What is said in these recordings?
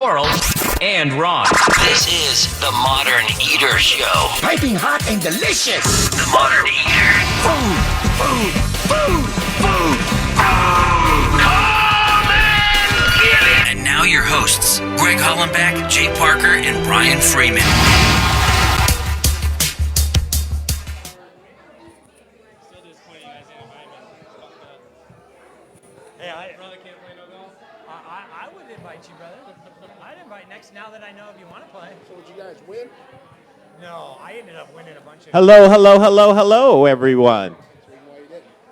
Coral and Ron. This is the Modern Eater Show. Piping hot and delicious. The Modern Eater. Food. Come and get it. And now your hosts, Greg Hollenbeck, Jay Parker, and Brian Freeman. Now that I know if you want to play. So did you guys win? No, I ended up winning a bunch of... Hello, everyone.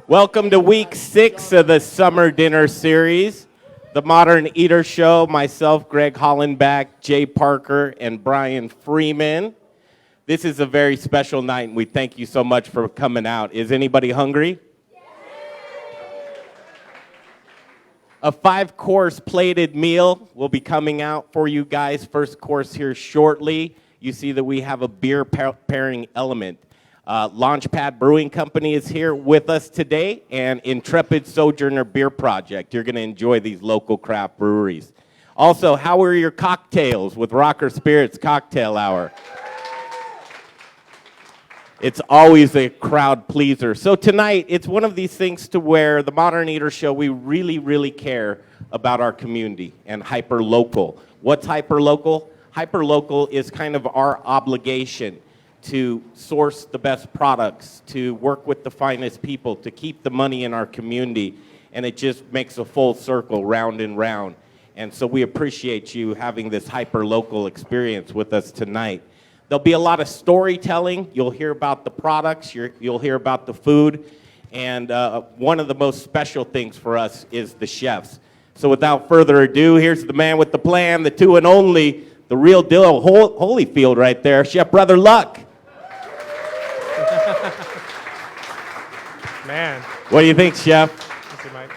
Welcome to week 6 of the Summer Dinner Series, the Modern Eater Show. Myself, Greg Hollenbeck, Jay Parker, and Brian Freeman. This is a very special night, and we thank you so much for coming out. Is anybody hungry? A 5-course plated meal will be coming out for you guys. First course here shortly. You see that we have a beer pairing element. Launchpad Brewing Company is here with us today, and Intrepid Sojourner Beer Project. You're going to enjoy these local craft breweries. Also, how are your cocktails with Rocker Spirits Cocktail Hour? It's always a crowd pleaser. So tonight, it's one of these things to where the Modern Eater Show, we really care about our community and hyper-local. What's hyper-local? Hyper-local is kind of our obligation to source the best products, to work with the finest people, to keep the money in our community, and it just makes a full circle, round and round. And so we appreciate you having this hyper-local experience with us tonight. There'll be a lot of storytelling. You'll hear about the products. You'll hear about the food. And one of the most special things for us is the chefs. So without further ado, here's the man with the plan, the two and only, the real deal, Holyfield right there, Chef Brother Luck. Man. What do you think, Chef? Let's see, Mike.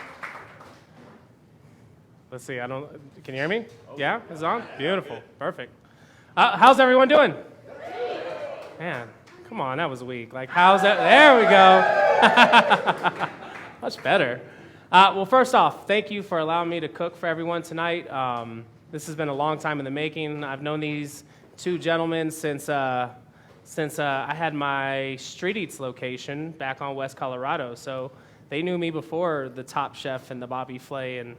Let's see, can you hear me? Yeah, it's on? Beautiful, perfect. How's everyone doing? Man, come on, that was weak. Like, how's that? There we go. Much better. Well, first off, thank you for allowing me to cook for everyone tonight. This has been a long time in the making. I've known these two gentlemen since I had my Street Eats location back on West Colorado. So they knew me before the Top Chef and the Bobby Flay, and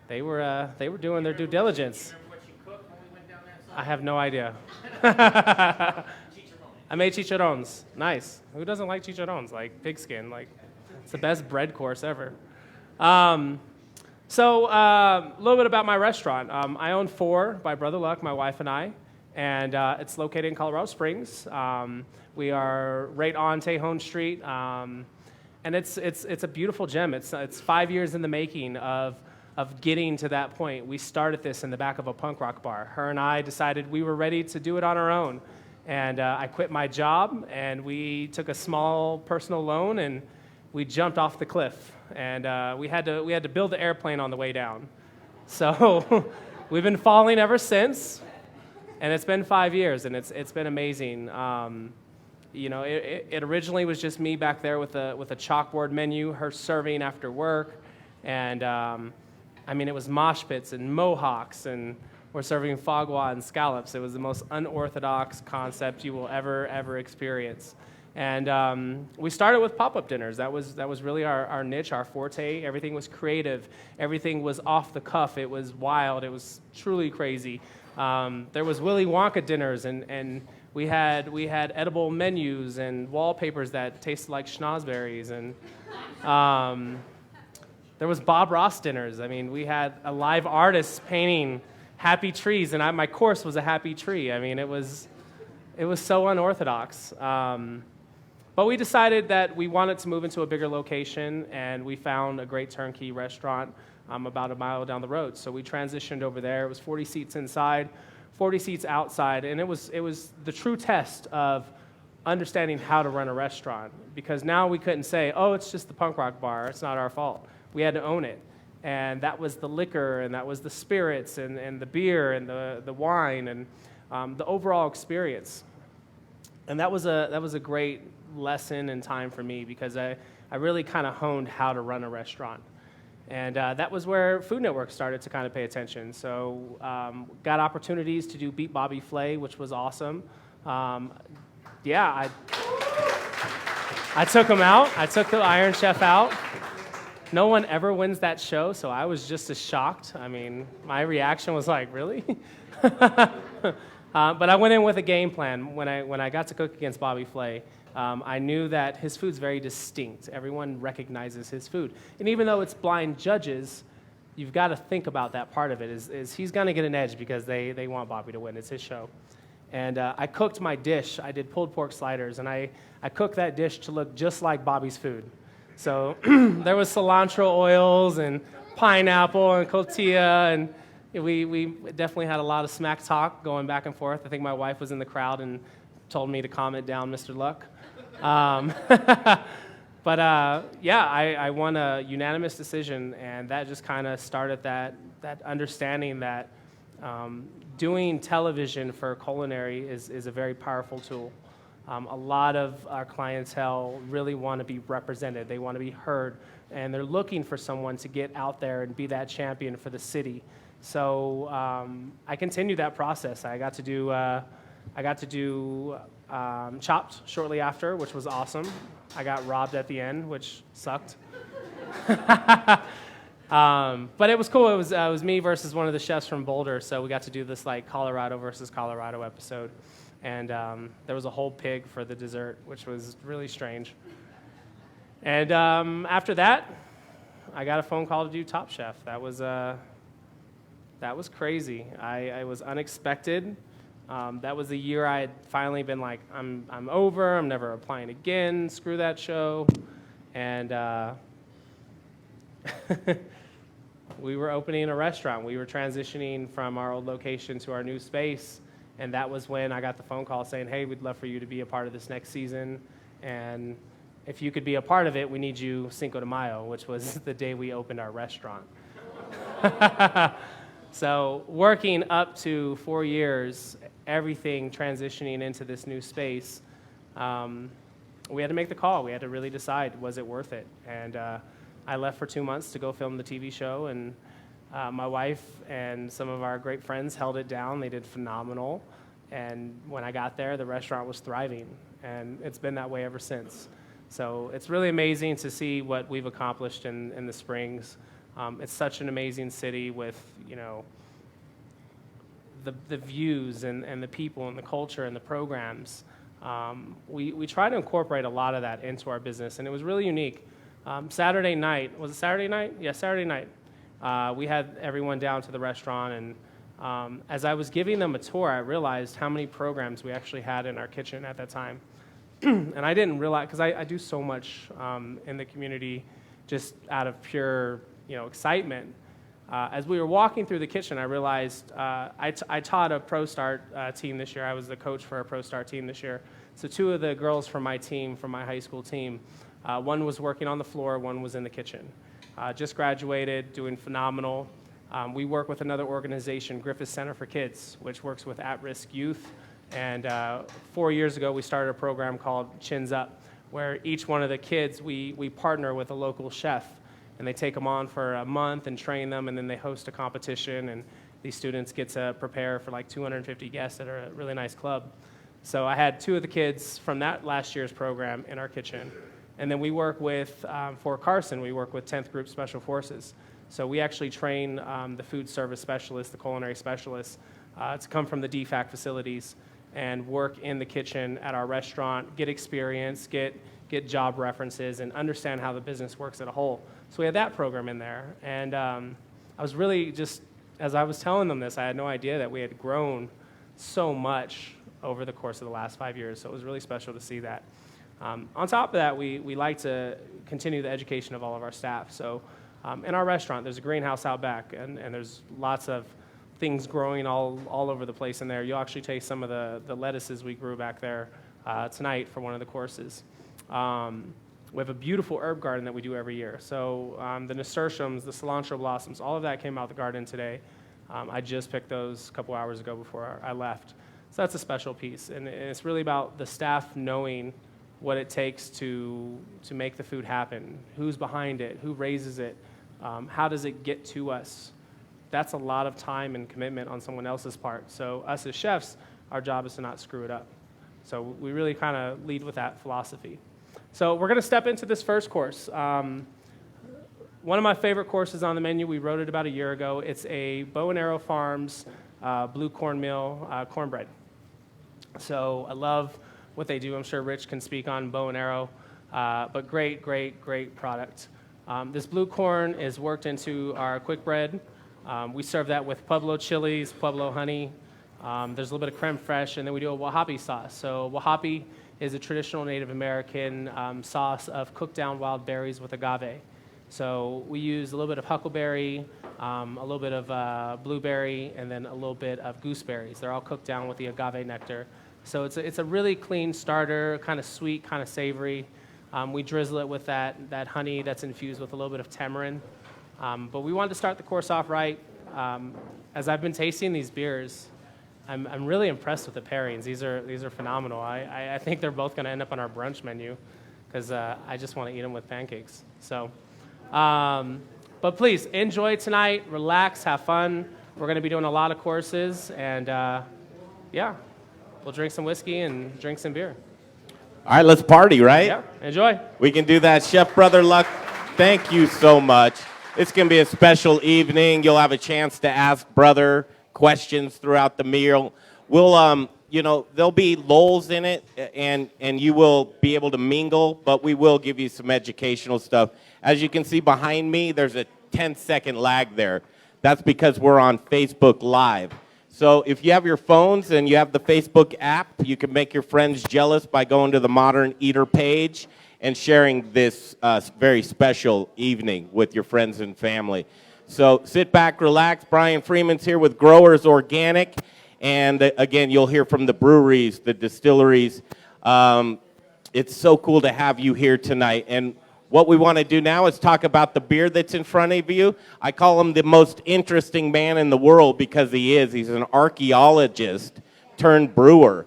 they were doing their due diligence. I have no idea. I made chicharrones. Nice. Who doesn't like chicharrones? Like pigskin. Like, it's the best bread course ever. So a little bit about my restaurant. I own 4 by Brother Luck, my wife and I, and it's located in Colorado Springs. We are right on Tejon Street, and it's a beautiful gem. It's 5 years in the making of getting to that point. We started this in the back of a punk rock bar. Her and I decided we were ready to do it on our own. And I quit my job, and we took a small personal loan, and we jumped off the cliff. And we had to build the airplane on the way down. So we've been falling ever since, and it's been 5 years, and it's been amazing. It originally was just me back there with a chalkboard menu, her serving after work, and it was mosh pits and mohawks, and we're serving foie gras and scallops. It was the most unorthodox concept you will ever experience. And we started with pop-up dinners. That was really our niche, our forte. Everything was creative. Everything was off the cuff. It was wild. It was truly crazy. There was Willy Wonka dinners, and we had edible menus and wallpapers that tasted like schnozberries. And there was Bob Ross dinners. We had a live artist painting happy trees, and my course was a happy tree. It was so unorthodox. But we decided that we wanted to move into a bigger location, and we found a great turnkey restaurant about a mile down the road. So we transitioned over there. It was 40 seats inside, 40 seats outside, and it was the true test of understanding how to run a restaurant, because now we couldn't say, oh, it's just the punk rock bar. It's not our fault. We had to own it. And that was the liquor, and that was the spirits, and the beer, and the wine, and the overall experience. And that was a great lesson and time for me, because I really kind of honed how to run a restaurant. And that was where Food Network started to kind of pay attention. So got opportunities to do Beat Bobby Flay, which was awesome. I took him out. I took the Iron Chef out. No one ever wins that show, so I was just as shocked. I mean, my reaction was like, really? But I went in with a game plan. When I got to cook against Bobby Flay, I knew that his food's very distinct. Everyone recognizes his food. And even though it's blind judges, you've got to think about that part of it, is he's going to get an edge because they want Bobby to win. It's his show. And I cooked my dish. I did pulled pork sliders, and I cooked that dish to look just like Bobby's food. So there was cilantro oils and pineapple and cotija, and we definitely had a lot of smack talk going back and forth. I think my wife was in the crowd and told me to calm it down, Mr. Luck. But I won a unanimous decision, and that just kind of started that understanding that doing television for culinary is a very powerful tool. A lot of our clientele really want to be represented. They want to be heard, and they're looking for someone to get out there and be that champion for the city. So I continued that process. I got to do Chopped shortly after, which was awesome. I got robbed at the end, which sucked. But it was cool. It was me versus one of the chefs from Boulder, so we got to do this like Colorado versus Colorado episode. And there was a whole pig for the dessert, which was really strange. And after that, I got a phone call to do Top Chef. That was crazy. I was unexpected. That was the year I had finally been like, I'm over. I'm never applying again. Screw that show. And we were opening a restaurant. We were transitioning from our old location to our new space. And that was when I got the phone call saying, hey, we'd love for you to be a part of this next season. And if you could be a part of it, we need you Cinco de Mayo, which was the day we opened our restaurant. So working up to 4 years, everything transitioning into this new space, we had to make the call. We had to really decide, was it worth it? And I left for 2 months to go film the TV show, and my wife and some of our great friends held it down. They did phenomenal. And when I got there, the restaurant was thriving, and it's been that way ever since. So it's really amazing to see what we've accomplished in the Springs. It's such an amazing city with, the views and the people and the culture and the programs. We try to incorporate a lot of that into our business, and it was really unique. Saturday night, was it Saturday night? Yeah, Saturday night. We had everyone down to the restaurant, and as I was giving them a tour, I realized how many programs we actually had in our kitchen at that time. And I didn't realize, because I do so much in the community just out of pure excitement. As we were walking through the kitchen, I realized I taught a Pro Start team this year. I was the coach for a Pro Start team this year. So 2 of the girls from my team, from my high school team, one was working on the floor, one was in the kitchen. Just graduated, doing phenomenal. We work with another organization, Griffith Center for Kids, which works with at-risk youth. And 4 years ago, we started a program called Chins Up, where each one of the kids, we partner with a local chef. And they take them on for a month and train them, and then they host a competition, and these students get to prepare for like 250 guests at a really nice club. So I had 2 of the kids from that last year's program in our kitchen. And then we work with, for Carson, we work with 10th Group Special Forces. So we actually train the food service specialists, the culinary specialists, to come from the DFAC facilities and work in the kitchen at our restaurant, get experience, get job references, and understand how the business works as a whole. So we had that program in there. And I was really just, as I was telling them this, I had no idea that we had grown so much over the course of the last 5 years. So it was really special to see that. On top of that, we like to continue the education of all of our staff. So in our restaurant, there's a greenhouse out back, and there's lots of things growing all over the place in there. You'll actually taste some of the lettuces we grew back there tonight for one of the courses. We have a beautiful herb garden that we do every year. So the nasturtiums, the cilantro blossoms, all of that came out the garden today. I just picked those a couple hours ago before I left. So that's a special piece, and it's really about the staff knowing what it takes to make the food happen, who's behind it, who raises it, How does it get to us? That's a lot of time and commitment on someone else's part. So us as chefs, our job is to not screw it up. So we really kind of lead with that philosophy. So we're going to step into this first course. One of my favorite courses on the menu, we wrote it about a year ago. It's a Bow and Arrow Farms blue cornmeal cornbread. So I love what they do. I'm sure Rich can speak on Bow and Arrow, but great, great, great product. This blue corn is worked into our quick bread. We serve that with Pueblo chilies, Pueblo honey. There's a little bit of creme fraiche, and then we do a wahapi sauce. So wahapi is a traditional Native American sauce of cooked down wild berries with agave. So we use a little bit of huckleberry, a little bit of blueberry, and then a little bit of gooseberries. They're all cooked down with the agave nectar. So it's a really clean starter, kind of sweet, kind of savory. We drizzle it with that honey that's infused with a little bit of tamarind. But we wanted to start the course off right. As I've been tasting these beers, I'm really impressed with the pairings. These are phenomenal. I think they're both going to end up on our brunch menu because I just want to eat them with pancakes. So, but please enjoy tonight. Relax, have fun. We're going to be doing a lot of courses, and yeah, we'll drink some whiskey and drink some beer. All right, let's party, right? Yeah, enjoy. We can do that. Chef Brother Luck, thank you so much. It's going to be a special evening. You'll have a chance to ask Brother questions throughout the meal. We'll, there'll be lulls in it, and you will be able to mingle, but we will give you some educational stuff. As you can see behind me, there's a 10-second lag there. That's because we're on Facebook Live. So if you have your phones and you have the Facebook app, you can make your friends jealous by going to the Modern Eater page and sharing this very special evening with your friends and family. So sit back, relax. Brian Freeman's here with Growers Organic. And again, you'll hear from the breweries, the distilleries. It's so cool to have you here tonight. And what we want to do now is talk about the beer that's in front of you. I call him the most interesting man in the world because he is. He's an archaeologist turned brewer.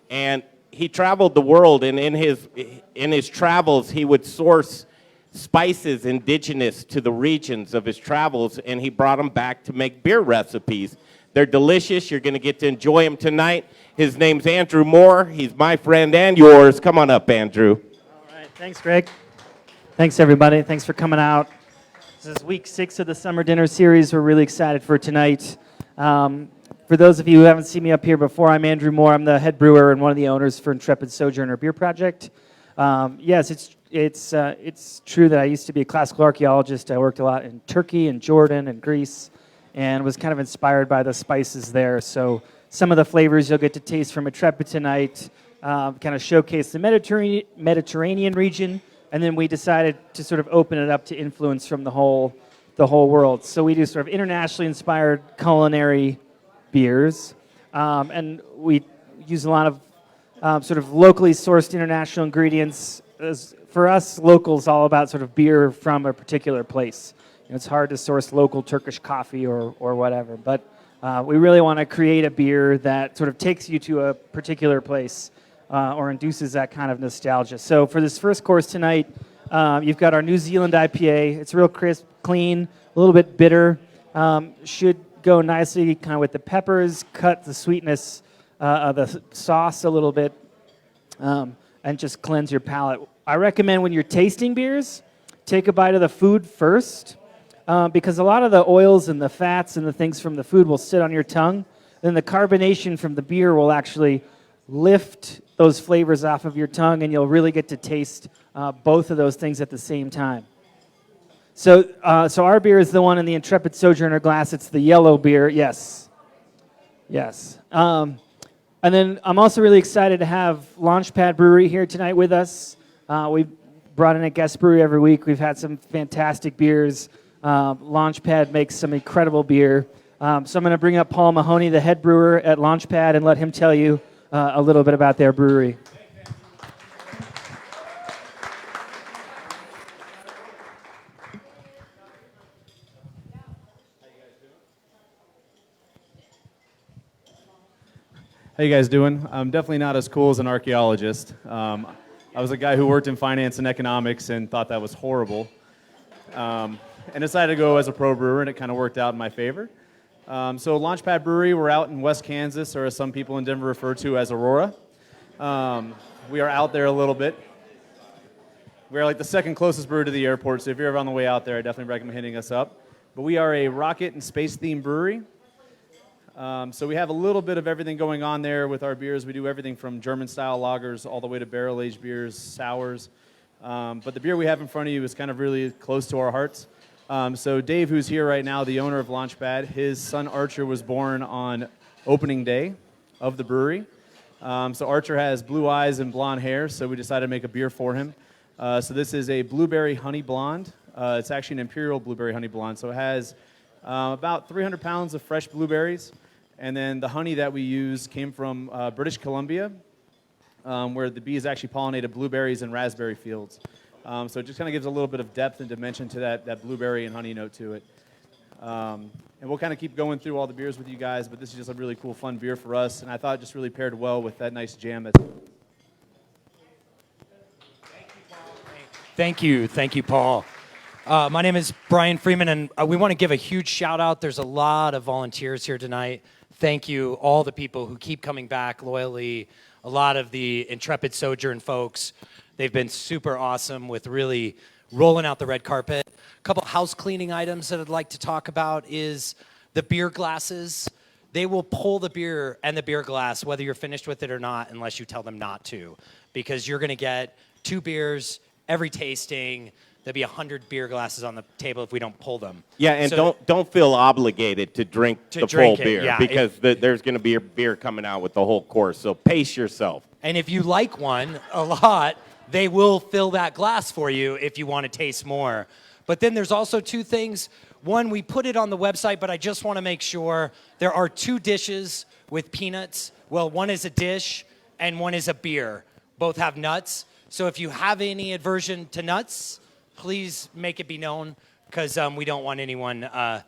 And he traveled the world, and in his travels, he would source spices indigenous to the regions of his travels, and he brought them back to make beer recipes. They're delicious. You're going to get to enjoy them tonight. His name's Andrew Moore. He's my friend and yours. Come on up, Andrew. All right. Thanks, Greg. Thanks, everybody. Thanks for coming out. This is week 6 of the Summer Dinner Series. We're really excited for tonight. For those of you who haven't seen me up here before, I'm Andrew Moore. I'm the head brewer and one of the owners for Intrepid Sojourner Beer Project. Yes, it's true that I used to be a classical archaeologist. I worked a lot in Turkey and Jordan and Greece and was kind of inspired by the spices there. So some of the flavors you'll get to taste from Intrepid tonight kind of showcase the Mediterranean region, and then we decided to sort of open it up to influence from the whole world. So we do sort of internationally inspired culinary beers, and we use a lot of sort of locally sourced international ingredients. For us, local is all about sort of beer from a particular place. It's hard to source local Turkish coffee or whatever, but we really want to create a beer that sort of takes you to a particular place or induces that kind of nostalgia. So for this first course tonight, you've got our New Zealand IPA. It's real crisp, clean, a little bit bitter. Should go nicely kind of with the peppers, cut the sweetness of the sauce a little bit, and just cleanse your palate. I recommend when you're tasting beers, take a bite of the food first, because a lot of the oils and the fats and the things from the food will sit on your tongue. Then the carbonation from the beer will actually lift those flavors off of your tongue, and you'll really get to taste both of those things at the same time. So our beer is the one in the Intrepid Sojourner glass. It's the yellow beer. Yes. And then I'm also really excited to have Launchpad Brewery here tonight with us. We've brought in a guest brewery every week. We've had some fantastic beers. Launchpad makes some incredible beer. So I'm going to bring up Paul Mahoney, the head brewer at Launchpad, and let him tell you a little bit about their brewery. How you guys doing? I'm definitely not as cool as an archaeologist. I was a guy who worked in finance and economics and thought that was horrible. and decided to go as a pro brewer, and it kind of worked out in my favor. So Launchpad Brewery, we're out in West Kansas, or as some people in Denver refer to as Aurora. We are out there a little bit. We're like the second closest brewery to the airport, so if you're ever on the way out there, I definitely recommend hitting us up. But we are a rocket and space-themed brewery. So we have a little bit of everything going on there with our beers. We do everything from German-style lagers all the way to barrel-aged beers, sours. But the beer we have in front of you is kind of really close to our hearts. So Dave, who's here right now, the owner of Launchpad, his son Archer was born on opening day of the brewery. So Archer has blue eyes and blonde hair, so we decided to make a beer for him. So this is a blueberry honey blonde. It's actually an imperial blueberry honey blonde. So it has about 300 pounds of fresh blueberries. And then the honey that we use came from British Columbia, where the bees actually pollinated blueberries and raspberry fields. So it just kind of gives a little bit of depth and dimension to that blueberry and honey note to it. And we'll kind of keep going through all the beers with you guys, but this is just a really cool, fun beer for us. And I thought it just really paired well with that nice jam. Thank you, Paul. My name is Brian Freeman, and we want to give a huge shout out. There's a lot of volunteers here tonight. Thank you, all the people who keep coming back loyally. A lot of the Intrepid Sojourner folks, they've been super awesome with really rolling out the red carpet. A couple house cleaning items that I'd like to talk about is the beer glasses. They will pull the beer and the beer glass, whether you're finished with it or not, unless you tell them not to, because you're going to get 2 beers every tasting. There'll be 100 beer glasses on the table if we don't pull them. Yeah, and So- don't feel obligated to drink the drink full it, beer yeah. because there's going to be a beer coming out with the whole course. So pace yourself. And if you like one a lot, they will fill that glass for you if you want to taste more. But then there's also 2 things. One, we put it on the website, but I just want to make sure there are 2 dishes with peanuts. Well, one is a dish and one is a beer. Both have nuts. So if you have any aversion to nuts, please make it be known, because we don't want anyone to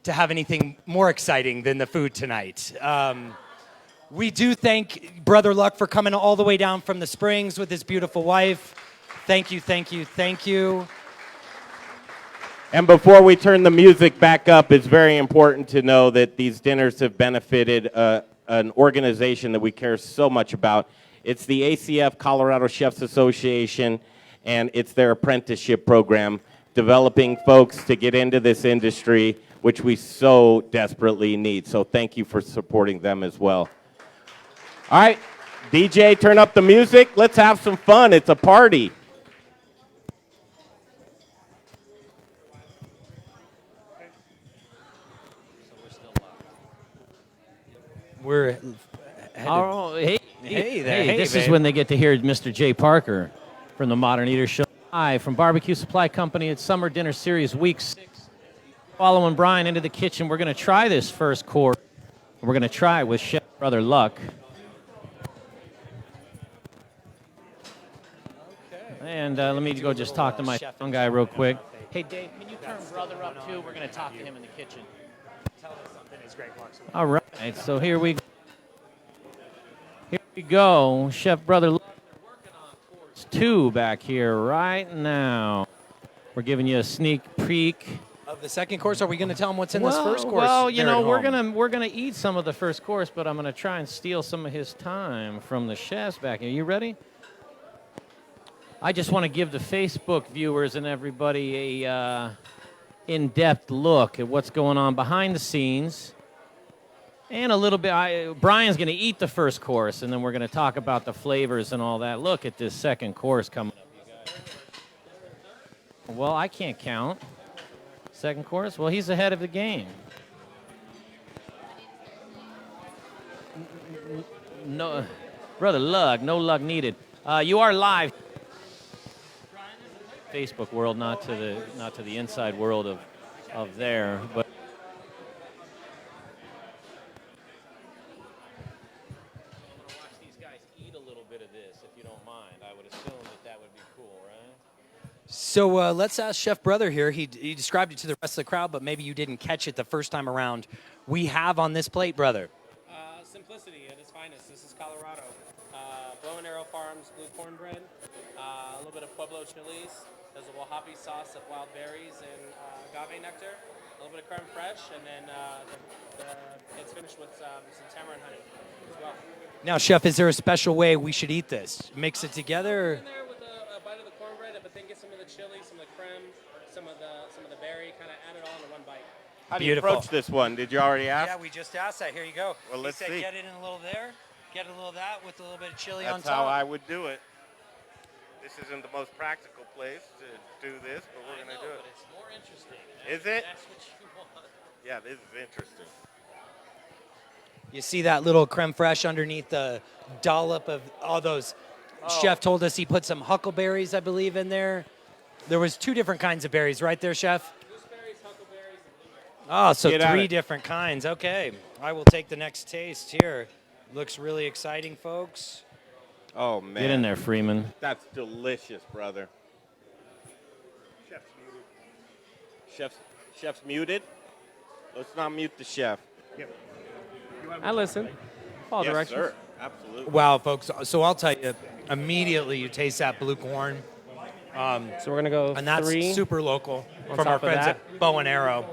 have anything more exciting than the food tonight. We do thank Brother Luck for coming all the way down from the Springs with his beautiful wife. Thank you, thank you, thank you. And before we turn the music back up, it's very important to know that these dinners have benefited an organization that we care so much about. It's the ACF, Colorado Chefs Association, and it's their apprenticeship program, developing folks to get into this industry, which we so desperately need. So thank you for supporting them as well. All right, DJ, turn up the music. Let's have some fun. It's a party. We're Oh, hey, hey, this babe. is when they get to hear Mr. Jay Parker from the Modern Eater Show. Hi, from Barbecue Supply Company. It's Summer Dinner Series Week 6. Following Brian into the kitchen, we're going to try this first course. We're going to try it with Chef Brother Luck. And let me go just talk to my young guy real quick. Hey, Dave, can you turn Brother up too? We're going to talk to him in the kitchen. All right, so here we go. Chef Brother Luck. We're working on course 2 back here right now. We're giving you a sneak peek of the second course. Are we going to tell them what's in this first course? Well, you there know, at home? we're gonna eat some of the first course, but I'm gonna try and steal some of his time from the chefs back here. You ready? I just want to give the Facebook viewers and everybody a in-depth look at what's going on behind the scenes, and a little bit. Brian's gonna eat the first course, and then we're gonna talk about the flavors and all that. Look at this second course coming up, you guys. Well, I can't count. Second course? Well, he's ahead of the game. No, Brother Luck, no luck needed. You are live. Facebook world, not to the inside world of there, but. Watch these guys eat a little bit of this, if you don't mind. I would assume that would be cool, right? So let's ask Chef Brother here. He described it to the rest of the crowd, but maybe you didn't catch it the first time around. We have on this plate, Brother. Simplicity at its finest. This is Colorado. Bow and Arrow Farms blue cornbread, a little bit of Pueblo chilies, There's a Mojave sauce of wild berries and agave nectar, a little bit of creme fraiche, and then it's finished with some tamarind honey as well. Now, Chef, is there a special way we should eat this? Mix it together? In there with a bite of the cornbread, but then get some of the chili, some of the creme, some of the berry, kind of add it all into one bite. How do you approach this one? Did you already ask? Yeah, we just asked that. Here you go. Well, let's he said see. Get it in a little there, get a little of that with a little bit of chili on That's top. how I would do it. This isn't the most practical place to do this, but we're going to do it. But it's more interesting. Is it? That's what you want. Yeah, this is interesting. You see that little creme fraiche underneath the dollop of all those. Chef told us he put some huckleberries, I believe, in there. There was 2 different kinds of berries, right there, Chef? Gooseberries, huckleberries, and blueberries. Oh, so Get at 3 it. different kinds. Okay, I will take the next taste here. Looks really exciting, folks. Oh, man. Get in there, Freeman. That's delicious, brother. Chef's muted. Let's not mute the chef. I listen. Follow Yes, directions. sir. Absolutely. Wow, folks. So I'll tell you, immediately you taste that blue corn. So we're gonna go And that's 3 super local on from our top of friends that. at Bow and Arrow.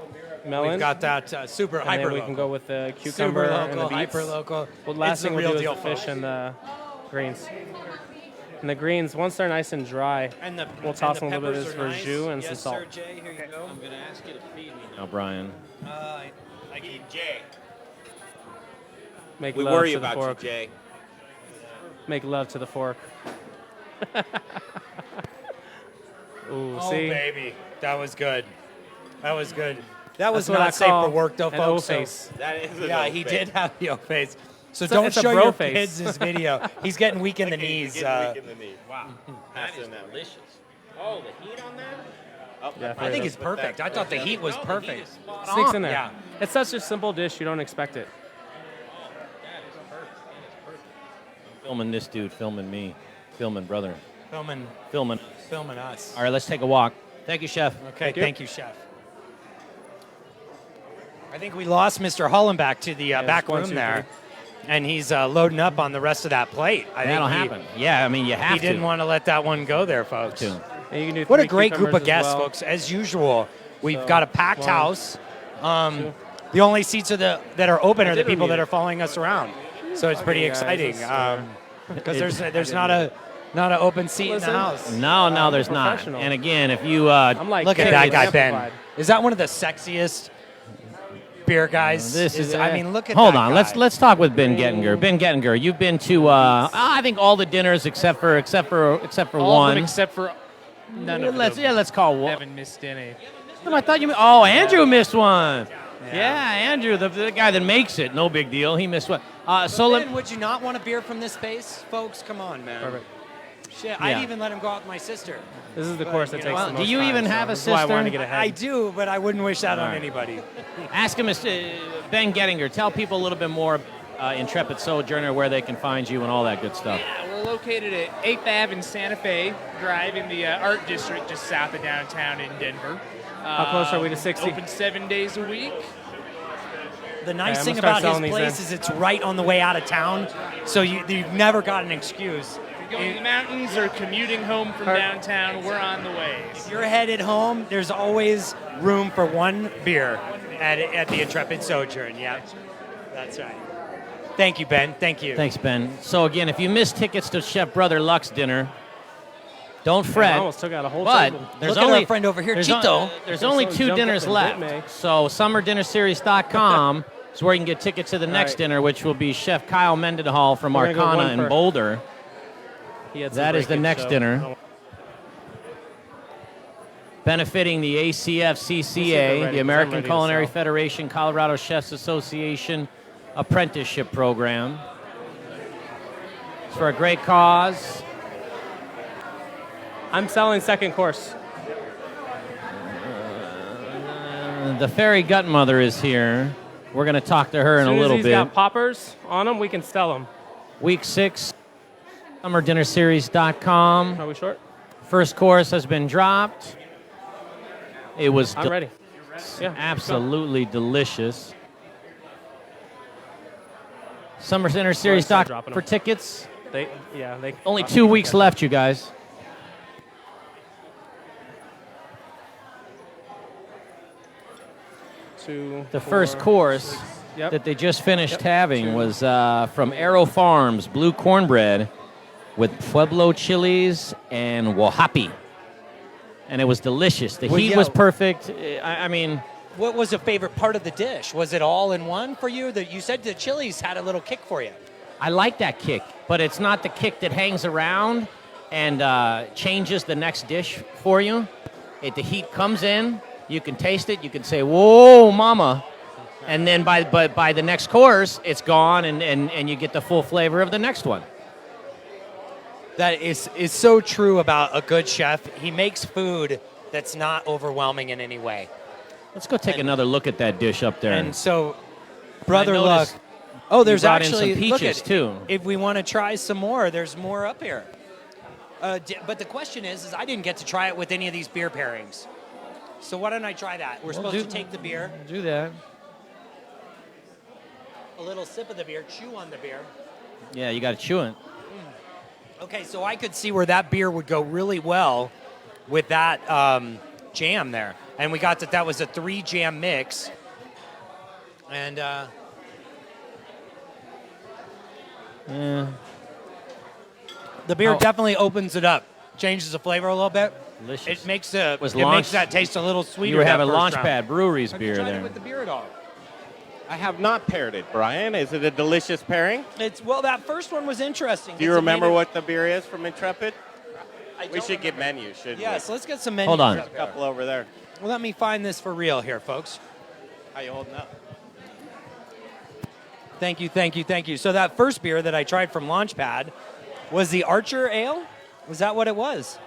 melon. We've got that super and hyper then we local. can go with the cucumber super and the local, beets. hyper local. Well, last It's the thing we'll real do is deal, the fish folks. and the greens. And the greens, once they're nice and dry, And the, we'll toss and in a the little bit of peppers this are jus nice. and Yes, some salt. Sir, Jay, here you go. I'm going to ask you to feed me now, Brian. I keep Jay. Make We love worry to the about you, fork. Jay. Make love to the fork. Ooh, Oh, see? baby. That was good. That was good. That was That's what I not safe call for work, though, an folks. so- O-face. That is an Yeah, old he face. did have the O-face. So It's a- don't it's a show bro your face. kids this video. He's getting weak in the Okay, knees. he's getting weak in the knees. Wow. That is delicious. Oh, the heat on that? Oh, Yeah, I think it's perfect. I thought the heat was perfect. Sneaks in there. Yeah. It's such a simple dish, you don't expect it. That is perfect. That is perfect. Filming this dude, filming me, filming brother, Filming filming. us. All right, let's take a walk. Thank you, Chef. Okay, thank you, Chef. I think we lost Mr. Hollenbach to the back just 1, room 2, there, and he's loading up on the rest of that plate. I That'll think happen. Yeah, I mean, you have He didn't to. want to let that one go there, folks. to. And you can do What a 3 great group of cucumbers as guests, well. folks. As usual, we've So, got a packed 1, house. 2. The only seats that are open are the did people remute that it. are following us around. So it's pretty guys, exciting it's, because there's not an open seat in the Listen. house. No, there's not. professional. And again, if you I'm like, Look at King, that it's guy, Ben. amplified. Is that one of the sexiest beer guys? This is- I mean, look at hold that on, guy. let's talk with Ben Gettinger. Ben Gettinger, you've been to I think all the dinners except for All one. of them except for none of them. Let's call one. Haven't missed any. I thought you. Oh, Andrew missed one. Yeah, Andrew, the guy that makes it. No big deal. He missed one. So let. Ben, would you not want a beer from this space, folks? Come on, man. Perfect. Shit, Yeah. I'd even let him go out with my sister. This is the course that you takes know, the do most you time, even so have a this is why I wanted to sister? get ahead. I do, but I wouldn't wish that on right. anybody. Ask him, Ben Gettinger. Tell people a little bit more. Intrepid Sojourner, where they can find you and all that good stuff. Yeah, we're located at 8th Ave and Santa Fe Drive in the Art District, just south of downtown in Denver. How close are we to 60? Open 7 days a week. The nice I'm thing gonna start about his selling these place in. is it's right on the way out of town, so you've never got an excuse. If you're going to the mountains or commuting home from downtown, we're on the way. If you're headed home, there's always room for one beer at the Intrepid Sojourn. Yeah, that's right. Thank you, Ben. Thank you. Thanks, Ben. So again, if you missed tickets to Chef Brother Luck's dinner, don't I fret. almost took out a whole But table. there's Look at only our friend over here, there's Chito. there's only Someone 2 jumped dinners up and bit left. me. So summerdinnerseries.com is where you can get tickets to the next right. dinner, which will be Chef Kyle Mendenhall from We're gonna go Arcana one in per- Boulder. He had some That is the breakage, next so- dinner. Benefiting the ACFCCA, ready, the 'cause I'm American ready to Culinary sell. Federation, Colorado Chefs Association apprenticeship program. It's for a great cause. I'm selling second course. The fairy gut mother is here. We're going to talk to her in As a soon as little he's bit. got poppers on them, we can sell them. Week 6, summerdinnerseries.com. Are we short? First course has been dropped. It was I'm ready. Yeah, absolutely delicious. dropping Summerdinnerseries.com 'em. for tickets. They Only 2 weeks left, you guys. 2. The 4, first course 6. Yep. that they just finished Yep. having 2. was from Arrow Farms, blue cornbread with Pueblo chilies and Oaxaca. And it was delicious. The Well, heat yeah. was perfect. I mean, What was a favorite part of the dish? Was it all in one for you? That you said the chilies had a little kick for you. I like that kick, but it's not the kick that hangs around and changes the next dish for you. The heat comes in, you can taste it, you can say, whoa, mama. And then by the next course, it's gone, and you get the full flavor of the next one. That is so true about a good chef. He makes food that's not overwhelming in any way. Let's go take another look at that dish up there. And so, Brother I Luck. noticed Oh, there's you brought in actually some look peaches, at, too. If we want to try some more, there's more up here. But the question is I didn't get to try it with any of these beer pairings. So why don't I try that? We're supposed to take the beer, Do that. a little sip of the beer, chew on the beer. Yeah, you got to chew it. Okay, so I could see where that beer would go really well with that jam there. And we got that was a 3 jam mix. And Yeah. the beer Oh. definitely opens it up, changes the flavor a little bit. Delicious. It makes Was it launch- makes that taste a little sweeter. You were that having first round. Launchpad Brewery's Have you beer tried it there. with the beer at all? I have not paired it, Brian. Is it a delicious pairing? Well, that first one was interesting. Do you 'cause it remember made it- what the beer is from Intrepid? I We don't should get menus, shouldn't we? Yes, let's get some menus. Hold on. up A there. couple over there. Well, let me find this for real here, folks. How you holding up? Thank you, thank you, thank you. So that first beer that I tried from Launchpad was the Archer Ale. Was that what it was?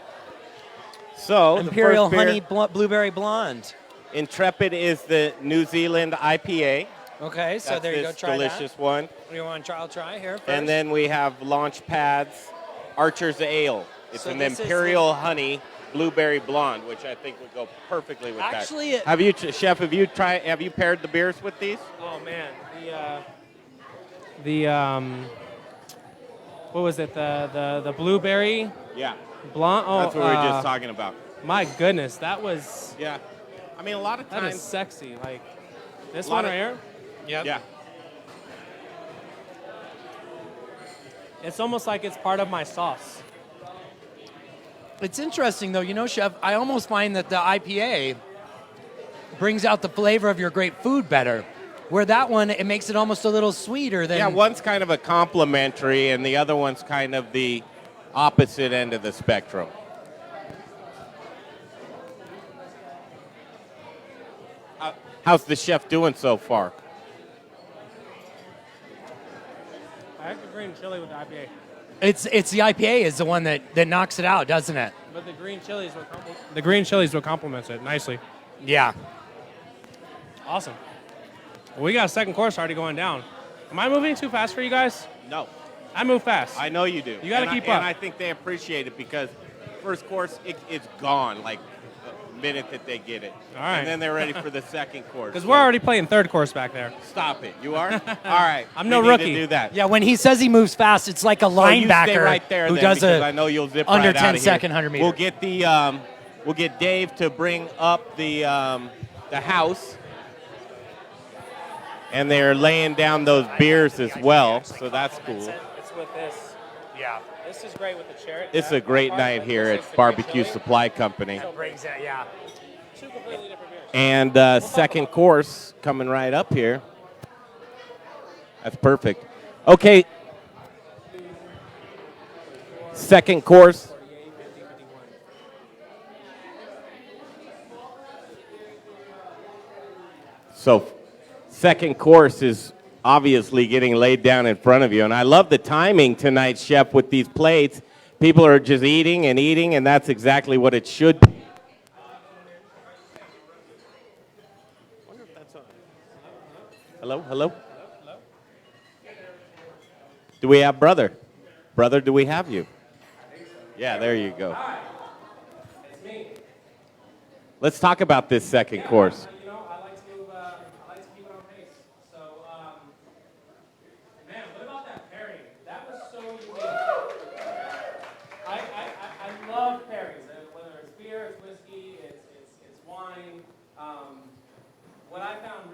So Imperial the first Honey beer, Blueberry Blonde. Intrepid is the New Zealand IPA. Okay, so That's there you go. this Try delicious that. one. What do you want to try? I'll try here first. And then we have Launchpad's Archer's Ale. It's So an this is Imperial Honey Blueberry Blonde, which I think would go perfectly with Actually, that. Have you, Chef? Have you paired the beers with these? Oh man, what was it? The blueberry Yeah, blonde. Oh, that's what we were just talking about. My goodness, that was Yeah, I mean a lot of that times. is sexy. Like this Lot one of- right here. Yep. Yeah, It's almost like it's part of my sauce. It's interesting, though. You know, Chef, I almost find that the IPA brings out the flavor of your great food better. Where that one, it makes it almost a little sweeter than... yeah. One's kind of a complimentary, and the other one's kind of the opposite end of the spectrum. How's the chef doing so far? I like the green chili with the IPA, It's the IPA is the one that knocks it out, doesn't it? but the green chilies what complements it nicely. Yeah. Awesome. Well, we got a second course already going down. Am I moving too fast for you guys? No, I move fast. I know you do. You gotta And keep I, up. And I think they appreciate it because first course, it's gone like the minute that they get it. All right. And then they're ready for the second course. Because So we're already playing third course back there. Stop it. You are? All right. I'm We no need rookie. to do that. Yeah, when he says he moves fast, it's like a So you linebacker stay right there who then, does because a I know you'll zip under right 10 out of second here. 100 meter. We'll get Dave to bring up the house. And they're laying down those beers as well, so that's cool. It's with this. Yeah. This is great with the cherry. It's a great night here at Barbecue Supply Company. brings it, yeah. Two completely different beers. And second course coming right up here. That's perfect. Okay. Second course. So, second course is obviously getting laid down in front of you. And I love the timing tonight, Chef, with these plates. People are just eating, and that's exactly what it should be. Hello, hello? Do we have brother? Brother, do we have you? Yeah, there you go. Let's talk about this second course. You know, I like to move. I like to keep it on pace. So, man, what about that pairing? That was so unique. I love pairings. Whether it's beer, it's whiskey, it's wine. What I found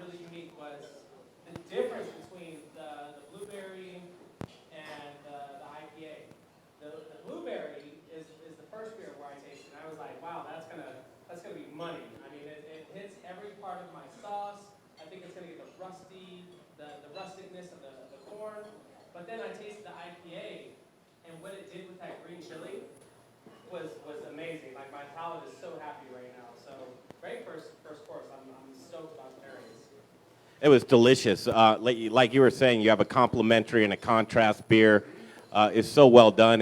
But then I tasted the IPA, and what it did with that green chili was amazing. Like, my palate is so happy right now. So great first course. I'm stoked about the berries. It was delicious. Like you were saying, you have a complimentary and a contrast beer. It's so well done,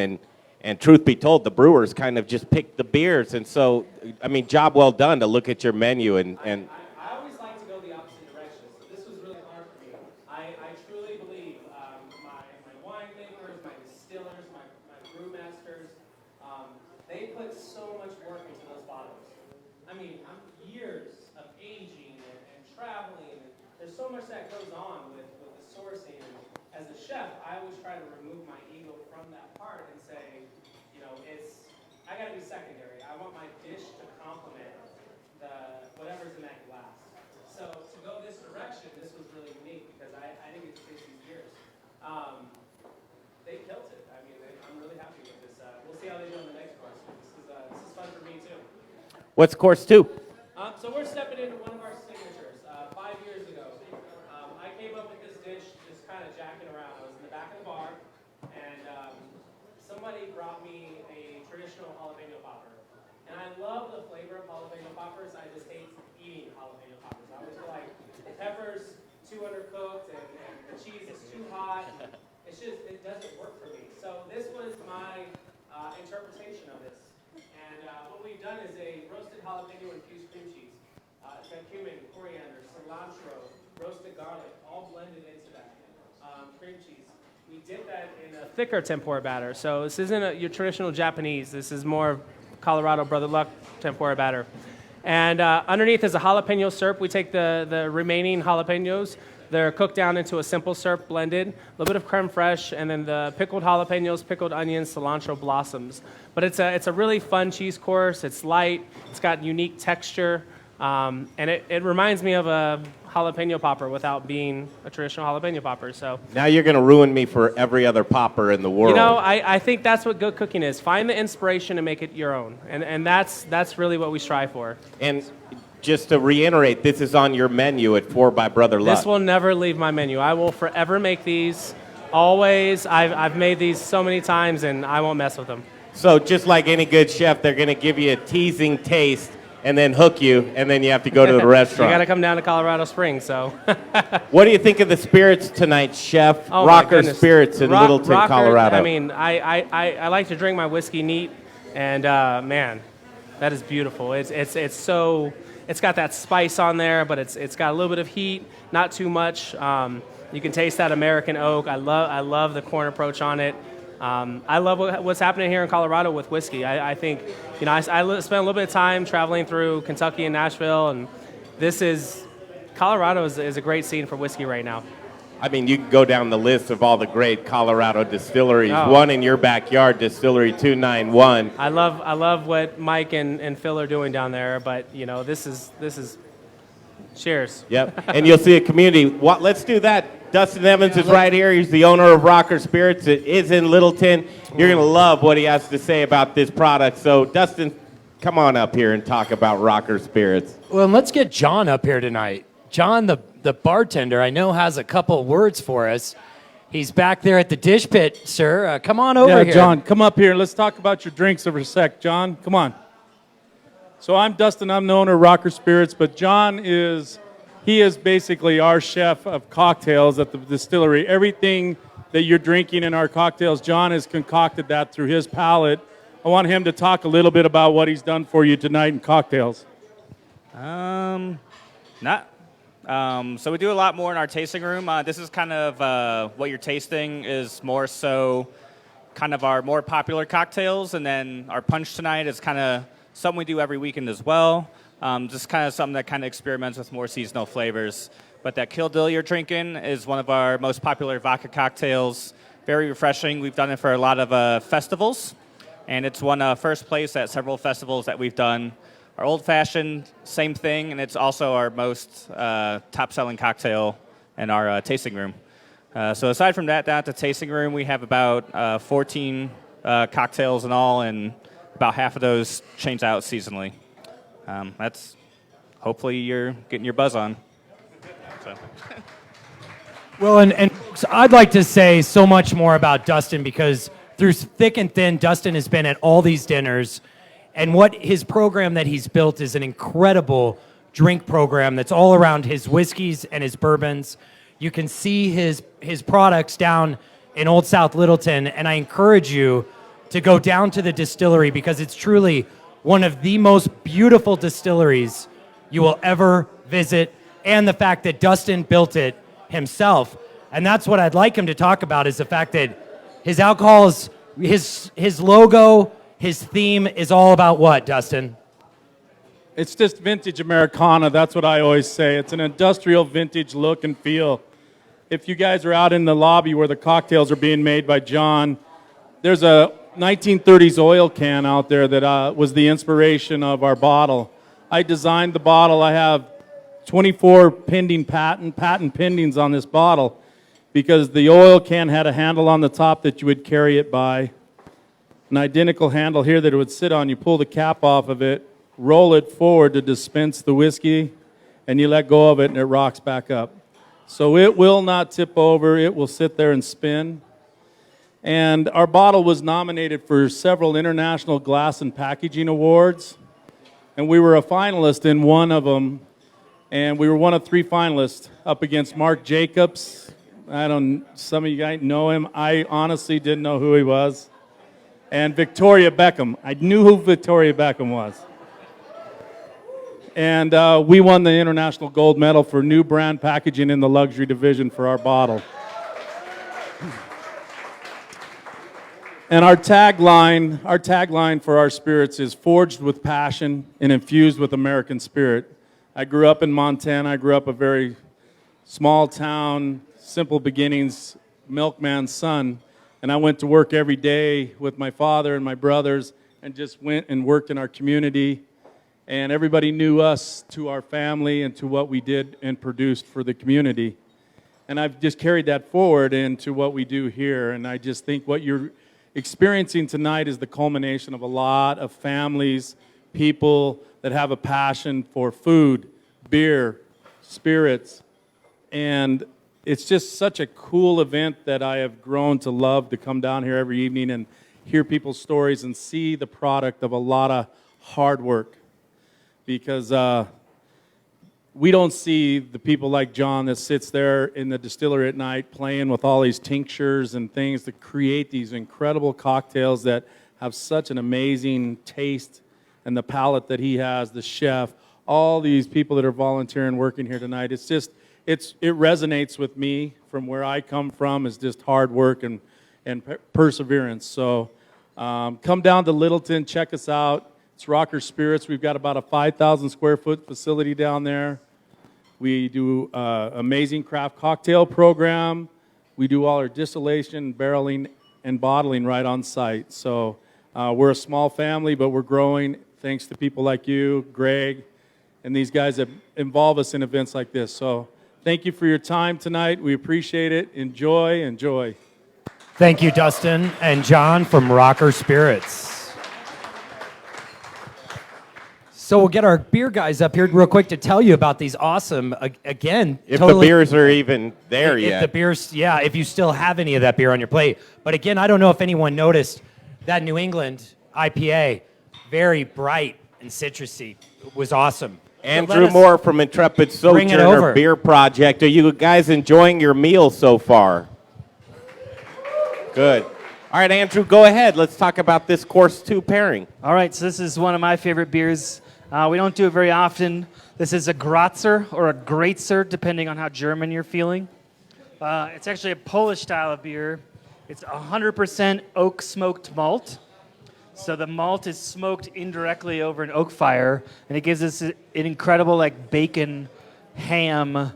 and truth be told, the brewers kind of just picked the beers, and so, I mean, job well done to look at your menu and I always like to go the opposite direction, so this was really hard for me. I truly believe my winemakers, my distillers, my brewmasters, they put so much work into those bottles. I mean, years of aging and traveling. There's so much that goes on with the sourcing. And as a chef, I always try to remove my ego from that part and say, you know, I got to be secondary. I want my dish to complement whatever's in that glass. So to go this direction, this was really unique because I didn't get to taste these beers. They killed it. I mean, I'm really happy with this. We'll see how they do on the next course. This is fun for me too. what's course 2? So we're stepping into one of our signatures. 5 years ago, I came up with this dish just kind of jacking around. I was in the back of the bar, and somebody brought me a traditional jalapeno popper. And I love the flavor of jalapeno poppers. I just hate eating jalapeno poppers. I always feel like the pepper's too undercooked and the cheese is too hot. It doesn't work for me. So this was my interpretation of this. And what we've done is a roasted jalapeno infused cream cheese. It's got cumin, coriander, cilantro, roasted garlic, all blended into that cream cheese. We dip that in a thicker tempura batter. So this isn't your traditional Japanese. This is more Colorado Brother Luck tempura batter. And underneath is a jalapeno syrup. We take the remaining jalapenos. They're cooked down into a simple syrup blended, a little bit of creme fraiche, and then the pickled jalapenos, pickled onions, cilantro blossoms. But it's a really fun cheese course. It's light. It's got unique texture. And it reminds me of a jalapeno popper without being a traditional jalapeno popper. So Now you're going to ruin me for every other popper in the world. you know, I think that's what good cooking is. Find the inspiration and make it your own. And that's really what we strive for. And just to reiterate, this is on your menu at 4 by Brother Luck. This will never leave my menu. I will forever make these. Always. I've made these so many times, and I won't mess with them. So just like any good chef, they're going to give you a teasing taste and then hook you, and then you have to go to the restaurant. You got to come down to Colorado Springs, so. What do you think of the spirits tonight, Chef? Oh, my Rocker goodness. Spirits in Littleton, Rocker, Colorado. I mean, I like to drink my whiskey neat, and man, that is beautiful. It's so, it's got that spice on there, but it's got a little bit of heat, not too much. You can taste that American oak. I love the corn approach on it. I love what's happening here in Colorado with whiskey. I think, you know, I spent a little bit of time traveling through Kentucky and Nashville, and Colorado is a great scene for whiskey right now. I mean, you can go down the list of all the great Colorado distilleries. Oh. One in your backyard, Distillery 291. I love what Mike and Phil are doing down there, but you know, this is cheers. Yep, and you'll see a community. Let's do that. Dustin Evans is right here. He's the owner of Rocker Spirits. It is in Littleton. You're going to love what he has to say about this product. So, Dustin, come on up here and talk about Rocker Spirits. Well, let's get John up here tonight. John, the bartender, I know has a couple words for us. He's back there at the dish pit, sir. Come on over here. John, come up here. Let's talk about your drinks over a sec. John, come on. So I'm Dustin. I'm the owner of Rocker Spirits, but John is basically our chef of cocktails at the distillery. Everything that you're drinking in our cocktails, John has concocted that through his palate. I want him to talk a little bit about what he's done for you tonight in cocktails. So we do a lot more in our tasting room. This is kind of what you're tasting is more so kind of our more popular cocktails, and then our punch tonight is kind of something we do every weekend as well. Just kind of something that kind of experiments with more seasonal flavors. But that Kill Dill you're drinking is one of our most popular vodka cocktails. Very refreshing. We've done it for a lot of festivals, and it's won first place at several festivals that we've done. Our Old Fashioned, same thing, and it's also our most top-selling cocktail in our tasting room. So aside from that, down at the tasting room, we have about 14 cocktails in all, and about half of those change out seasonally. That's hopefully you're getting your buzz on. So. Well, and So I'd like to say so much more about Dustin because through thick and thin, Dustin has been at all these dinners. And what his program that he's built is an incredible drink program that's all around his whiskeys and his bourbons. You can see his products down in Old South Littleton, and I encourage you to go down to the distillery because it's truly one of the most beautiful distilleries you will ever visit, and the fact that Dustin built it himself. And that's what I'd like him to talk about is the fact that his alcohols, his logo, his theme is all about what, Dustin? It's just vintage Americana. That's what I always say. It's an industrial vintage look and feel. If you guys are out in the lobby where the cocktails are being made by John, there's a 1930s oil can out there that was the inspiration of our bottle. I designed the bottle. I have 24 pending patent pendings on this bottle because the oil can had a handle on the top that you would carry it by, an identical handle here that it would sit on. You pull the cap off of it, roll it forward to dispense the whiskey, and you let go of it and it rocks back up. So it will not tip over. It will sit there and spin. And our bottle was nominated for several international glass and packaging awards. And we were a finalist in one of them. And we were one of 3 finalists up against Mark Jacobs. Some of you guys know him. I honestly didn't know who he was. And Victoria Beckham. I knew who Victoria Beckham was. And we won the international gold medal for new brand packaging in the luxury division for our bottle. And our tagline for our spirits is forged with passion and infused with American spirit. I grew up in Montana. I grew up a very small town, simple beginnings, milkman's son. And I went to work every day with my father and my brothers and just went and worked in our community. And everybody knew us to our family and to what we did and produced for the community. And I've just carried that forward into what we do here. And I just think what you're experiencing tonight is the culmination of a lot of families, people that have a passion for food, beer, spirits. And it's just such a cool event that I have grown to love to come down here every evening and hear people's stories and see the product of a lot of hard work. Because we don't see the people like John that sits there in the distillery at night playing with all these tinctures and things to create these incredible cocktails that have such an amazing taste, and the palate that he has, the chef, all these people that are volunteering working here tonight. It's just, it resonates with me from where I come from. Is just hard work and perseverance. So come down to Littleton, check us out. It's Rocker Spirits. We've got about a 5,000 square foot facility down there. We do amazing craft cocktail program. We do all our distillation, barreling, and bottling right on site. So we're a small family, but we're growing thanks to people like you, Greg, and these guys that involve us in events like this. So thank you for your time tonight. We appreciate it. Enjoy, enjoy. Thank you, Dustin and John from Rocker Spirits. So we'll get our beer guys up here real quick to tell you about these awesome, again, If totally, the beers are even there yet. If the beers, yeah, if you still have any of that beer on your plate. But again, I don't know if anyone noticed that New England IPA, very bright and citrusy, was awesome. Andrew Moore from Intrepid bring it Sojourner over. Beer Project. Are you guys enjoying your meal so far? Good. All right, Andrew, go ahead. Let's talk about this Course 2 pairing. All right, so this is one of my favorite beers. We don't do it very often. This is a Gratzer or a Greatzer, depending on how German you're feeling. It's actually a Polish style of beer. It's 100% oak smoked malt. So the malt is smoked indirectly over an oak fire, and it gives us an incredible like bacon, ham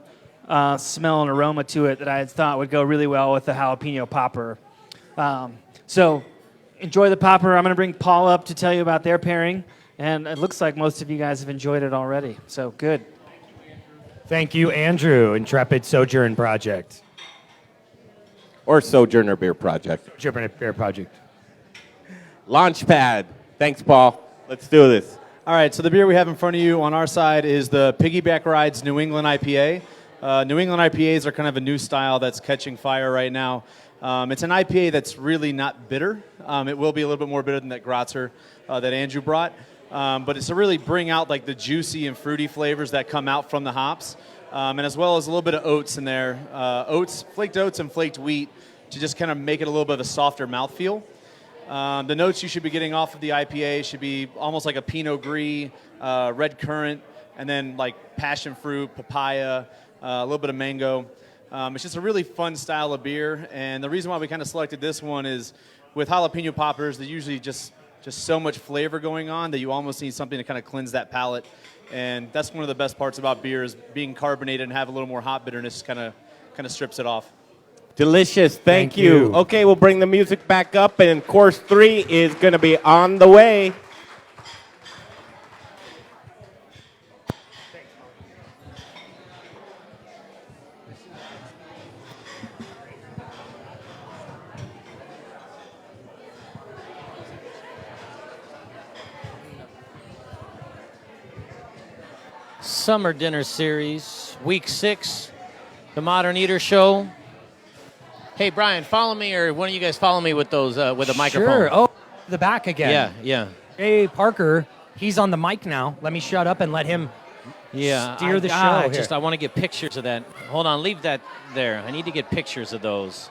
smell and aroma to it that I had thought would go really well with the jalapeno popper. So enjoy the popper. I'm going to bring Paul up to tell you about their pairing. And it looks like most of you guys have enjoyed it already. So good. Thank you, Andrew, Intrepid Sojourner Project. Or Sojourner Beer Project. Sojourner Beer Project. Launchpad. Thanks, Paul. Let's do this. All right, so the beer we have in front of you on our side is the Piggyback Rides New England IPA. New England IPAs are kind of a new style that's catching fire right now. It's an IPA that's really not bitter. It will be a little bit more bitter than that Gratzer that Andrew brought. But it's to really bring out like the juicy and fruity flavors that come out from the hops. And as well as a little bit of oats in there. Flaked oats and flaked wheat to just kind of make it a little bit of a softer mouthfeel. The notes you should be getting off of the IPA should be almost like a Pinot Gris, red currant, and then like passion fruit, papaya, a little bit of mango. It's just a really fun style of beer, and the reason why we kind of selected this one is with jalapeno poppers, there's usually just so much flavor going on that you almost need something to kind of cleanse that palate, and that's one of the best parts about beer is being carbonated and have a little more hop bitterness kind of strips it off. Delicious. Thank you. Okay, we'll bring the music back up, and course 3 is going to be on the way. Summer Dinner Series, Week 6, the Modern Eater Show. Hey, Brian, follow me, or one of you guys follow me with those with a microphone. Sure. Oh, the back again. Yeah. Hey, Parker, he's on the mic now. Let me shut up and let him steer the show here. I want to get pictures of that. Hold on, leave that there. I need to get pictures of those.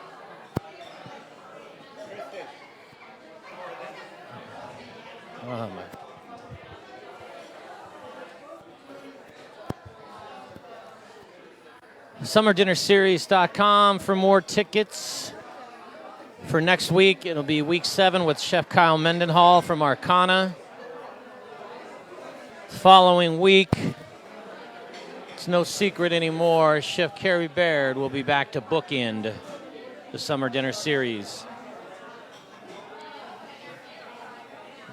Oh, my. SummerDinnerSeries.com for more tickets. For next week, it'll be week 7 with Chef Kyle Mendenhall from Arcana. Following week, it's no secret anymore, Chef Carrie Baird will be back to bookend the Summer Dinner Series.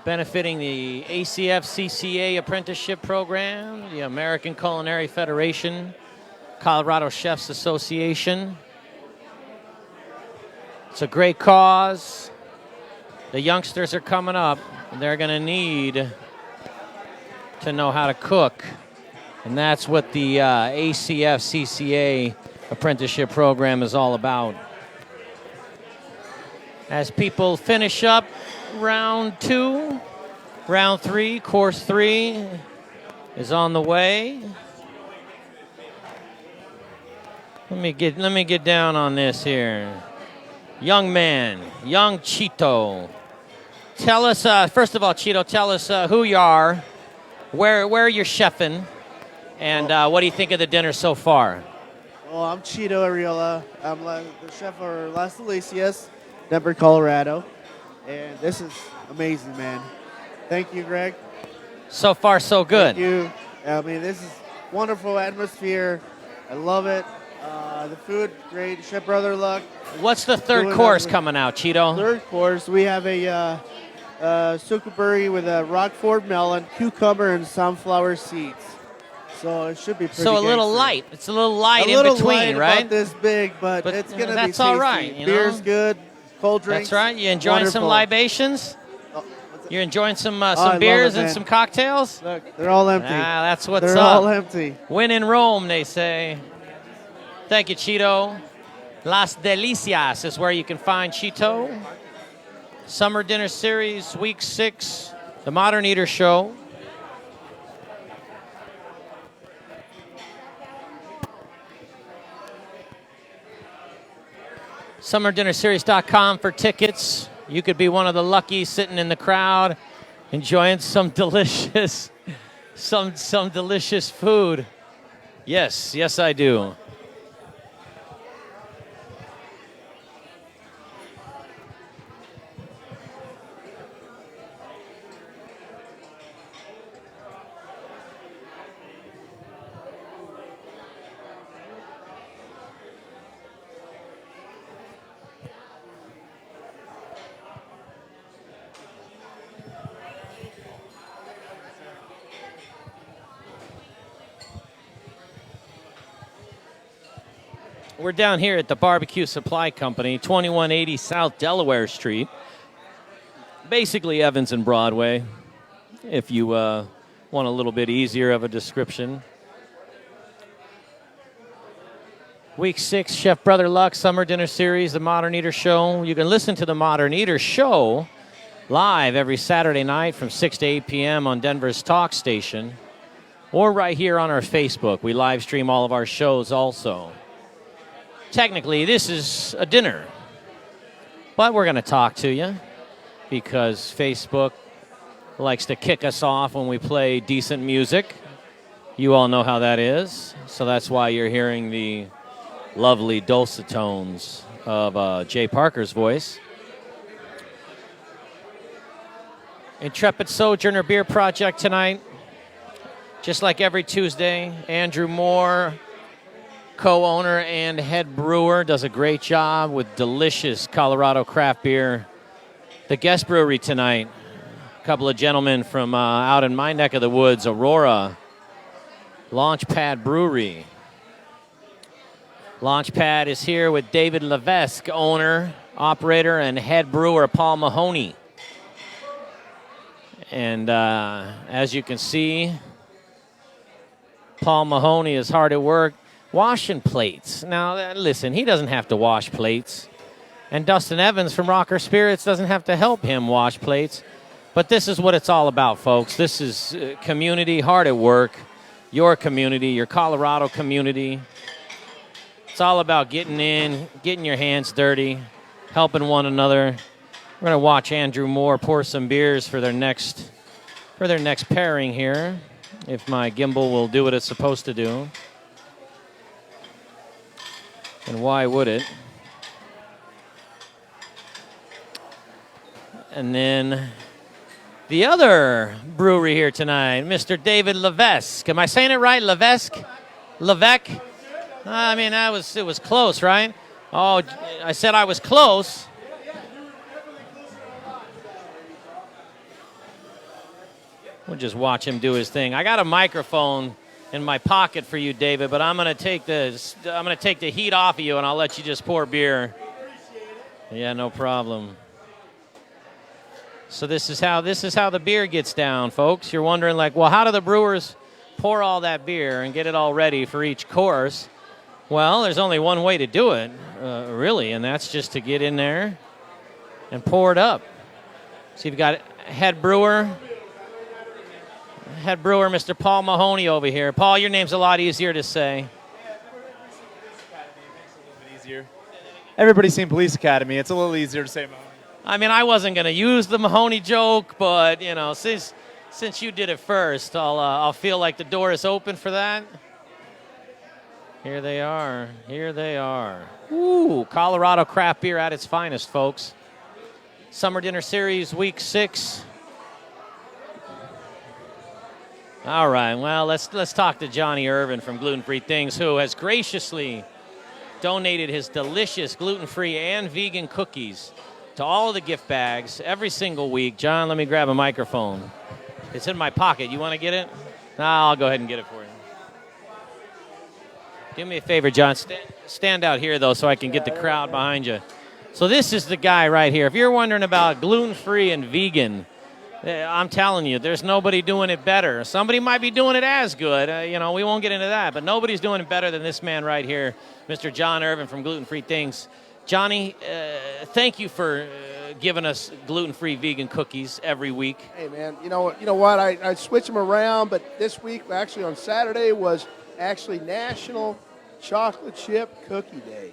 Benefiting the ACF CCA Apprenticeship Program, the American Culinary Federation, Colorado Chefs Association. It's a great cause. The youngsters are coming up, and they're going to need to know how to cook. And that's what the ACF CCA apprenticeship program is all about. As people finish up round 2, round 3, course 3 is on the way. Let me get down on this here. Young man, young Cheeto. Tell us, first of all, Cheeto, tell us who you are, where you're chefing, and what do you think of the dinner so far? Well, I'm Cheeto Ariola. I'm the chef for Las Delicias, Denver, Colorado. And this is amazing, man. Thank you, Greg. So far, so good. Thank you. I mean, this is wonderful atmosphere. I love it. The food, great. Chef Brother Luck. What's the third course coming out, Cheeto? Third course, we have a sucuburi with a Rockford melon, cucumber, and sunflower seeds. So it should be pretty So a little gangster. light. It's a little light a in little between, light, right? About this big, but it's going to be tasty. That's all right. You Beer's know? good. Cold drinks. That's right. You enjoying some wonderful. libations? You're enjoying some I love beers it, and man. some cocktails? Look, they're all empty. Ah, that's what's They're up. all empty. Win in Rome, they say. Thank you, Cheeto. Las Delicias is where you can find Cheeto. Summer Dinner Series, Week 6, The Modern Eater Show. SummerDinnerSeries.com for tickets. You could be one of the lucky sitting in the crowd, enjoying some delicious, some delicious food. Yes, I do. We're down here at the Barbecue Supply Company, 2180 South Delaware Street. Basically Evans and Broadway, if you want a little bit easier of a description. Week 6, Chef Brother Luck Summer Dinner Series, The Modern Eater Show. You can listen to The Modern Eater Show live every Saturday night from 6 to 8 p.m. on Denver's Talk Station, or right here on our Facebook. We live stream all of our shows also. Technically, this is a dinner, but we're going to talk to you because Facebook likes to kick us off when we play decent music. You all know how that is, so that's why you're hearing the lovely dulcet tones of Jay Parker's voice. Intrepid Sojourner Beer Project tonight. Just like every Tuesday, Andrew Moore, co-owner and head brewer, does a great job with delicious Colorado craft beer. The guest brewery tonight, a couple of gentlemen from out in my neck of the woods, Aurora, Launchpad Brewery. Launchpad is here with David Levesque, owner, operator, and head brewer Paul Mahoney. And as you can see, Paul Mahoney is hard at work washing plates. Now, listen, he doesn't have to wash plates. And Dustin Evans from Rocker Spirits doesn't have to help him wash plates. But this is what it's all about, folks. This is community, hard at work, your community, your Colorado community. It's all about getting in, getting your hands dirty, helping one another. We're going to watch Andrew Moore pour some beers for their next pairing here, if my gimbal will do what it's supposed to do. And why would it? And then the other brewery here tonight, Mr. David Levesque. Am I saying it right? Levesque? Levesque? I mean, it was close, right? Oh, I said I was close. We'll just watch him do his thing. I got a microphone in my pocket for you, David, but I'm gonna take the heat off of you, and I'll let you just pour beer. Yeah, no problem. So this is how the beer gets down, folks. You're wondering, like, well, how do the brewers pour all that beer and get it all ready for each course? Well, there's only one way to do it, really, and that's just to get in there and pour it up. So you've got head brewer, Mr. Paul Mahoney over here. Paul, your name's a lot easier to say. Easier. Everybody's seen Police Academy. It's a little easier to say Mahoney. I mean, I wasn't going to use the Mahoney joke, but, you know, since you did it first, I'll feel like the door is open for that. Here they are. Here they are. Ooh, Colorado craft beer at its finest, folks. Summer Dinner Series, Week 6. All right, well, let's talk to Johnny Irvin from Gluten Free Things, who has graciously donated his delicious gluten-free and vegan cookies to all of the gift bags every single week. John, let me grab a microphone. It's in my pocket. You want to get it? No, I'll go ahead and get it for you. Do me a favor, John. Stand out here, though, so I can get the crowd behind you. So this is the guy right here. If you're wondering about gluten-free and vegan, I'm telling you, there's nobody doing it better. Somebody might be doing it as good. You know, we won't get into that. But nobody's doing it better than this man right here, Mr. John Irvin from Gluten Free Things. Johnny, thank you for giving us gluten-free vegan cookies every week. Hey, man, you know what? I switch them around, but this week, actually on Saturday, was actually National Chocolate Chip Cookie Day.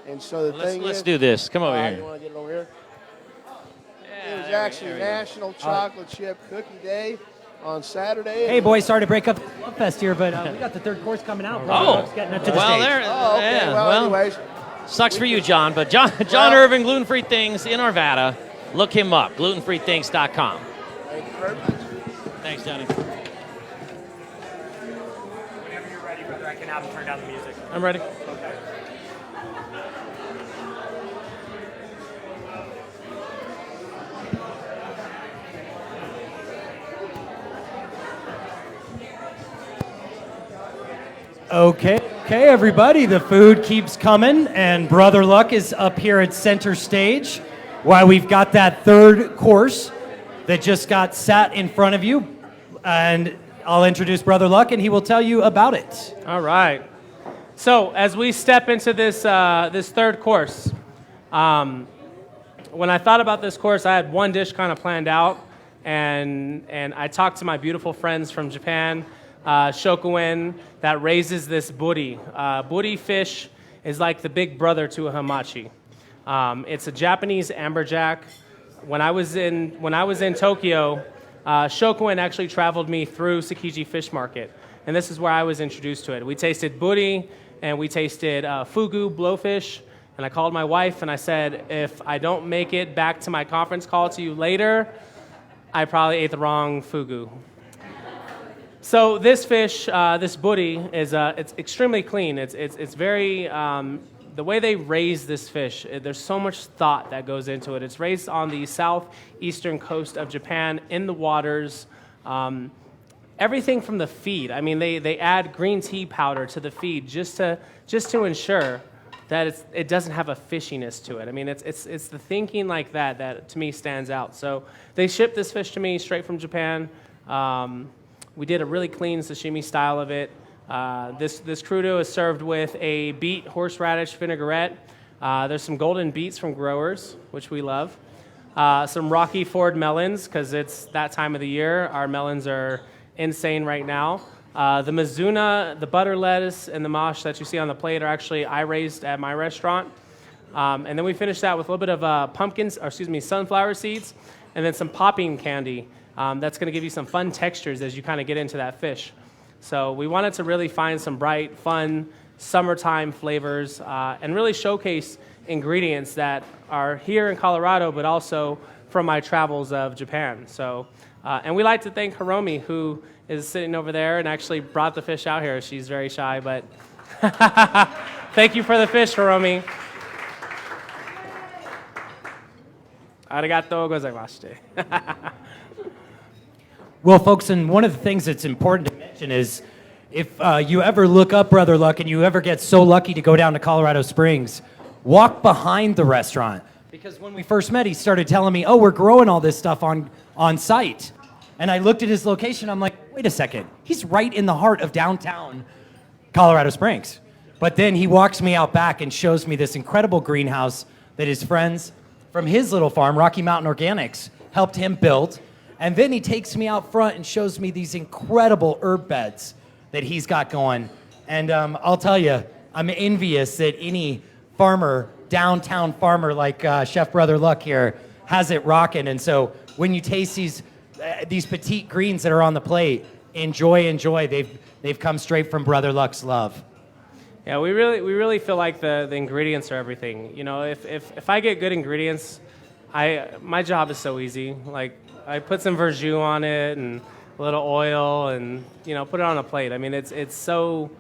And so let's do this. Come over here. You want to get it over here? It was actually National Chocolate Chip Cookie Day on Saturday. Hey, boys, sorry to break up the Love Fest here, but we got the third course coming out. Brother getting up to the stage. There. Oh, okay. Yeah, Well, anyways. Sucks for you, John, but John Irvin, Gluten Free Things in Arvada. Look him up, glutenfreethings.com. Thank you very much. Thanks, Johnny. Whenever you're ready, brother, I can have him turn down the music. I'm ready. Okay. Okay, everybody, the food keeps coming, and Brother Luck is up here at center stage while we've got that third course that just got sat in front of you. And I'll introduce Brother Luck, and he will tell you about it. All right. So as we step into this this third course, when I thought about this course, I had one dish kind of planned out, and I talked to my beautiful friends from Japan, Shokuen, that raises this buri. Buri fish is like the big brother to a hamachi. It's a Japanese amberjack. When I was in Tokyo, Shokuen actually traveled me through Tsukiji Fish Market, and this is where I was introduced to it. We tasted buri, and we tasted fugu, blowfish, and I called my wife and I said, if I don't make it back to my conference call to you later, I probably ate the wrong fugu. So this fish, this buri, is it's extremely clean. It's very the way they raise this fish. There's so much thought that goes into it. It's raised on the southeastern coast of Japan in the waters. Everything from the feed. I mean, they add green tea powder to the feed just to ensure that it doesn't have a fishiness to it. I mean, it's the thinking like that to me stands out. So they shipped this fish to me straight from Japan. We did a really clean sashimi style of it. This crudo is served with a beet horseradish vinaigrette. There's some golden beets from growers, which we love. Some Rocky Ford melons, because it's that time of the year. Our melons are insane right now. The Mizuna, the butter lettuce, and the mash that you see on the plate are actually I raised at my restaurant. And then we finished that with a little bit of sunflower seeds, and then some popping candy. That's going to give you some fun textures as you kind of get into that fish. So we wanted to really find some bright, fun, summertime flavors and really showcase ingredients that are here in Colorado, but also from my travels of Japan. So, and we like to thank Hiromi, who is sitting over there and actually brought the fish out here. She's very shy, but thank you for the fish, Hiromi. Arigatou gozaimashite. Well, folks, and one of the things that's important to mention is if you ever look up Brother Luck and you ever get so lucky to go down to Colorado Springs, walk behind the restaurant. Because when we first met, he started telling me, oh, we're growing all this stuff on site. And I looked at his location, I'm like, wait a second, he's right in the heart of downtown Colorado Springs. But then he walks me out back and shows me this incredible greenhouse that his friends from his little farm, Rocky Mountain Organics, helped him build. And then he takes me out front and shows me these incredible herb beds that he's got going. And I'll tell you, I'm envious that any farmer, downtown farmer like Chef Brother Luck here, has it rocking. And so when you taste these petite greens that are on the plate, enjoy. They've come straight from Brother Luck's love. Yeah, we really feel like the ingredients are everything. You know, if I get good ingredients, my job is so easy. Like, I put some verjus on it and a little oil and, you know, put it on a plate. I mean, it's so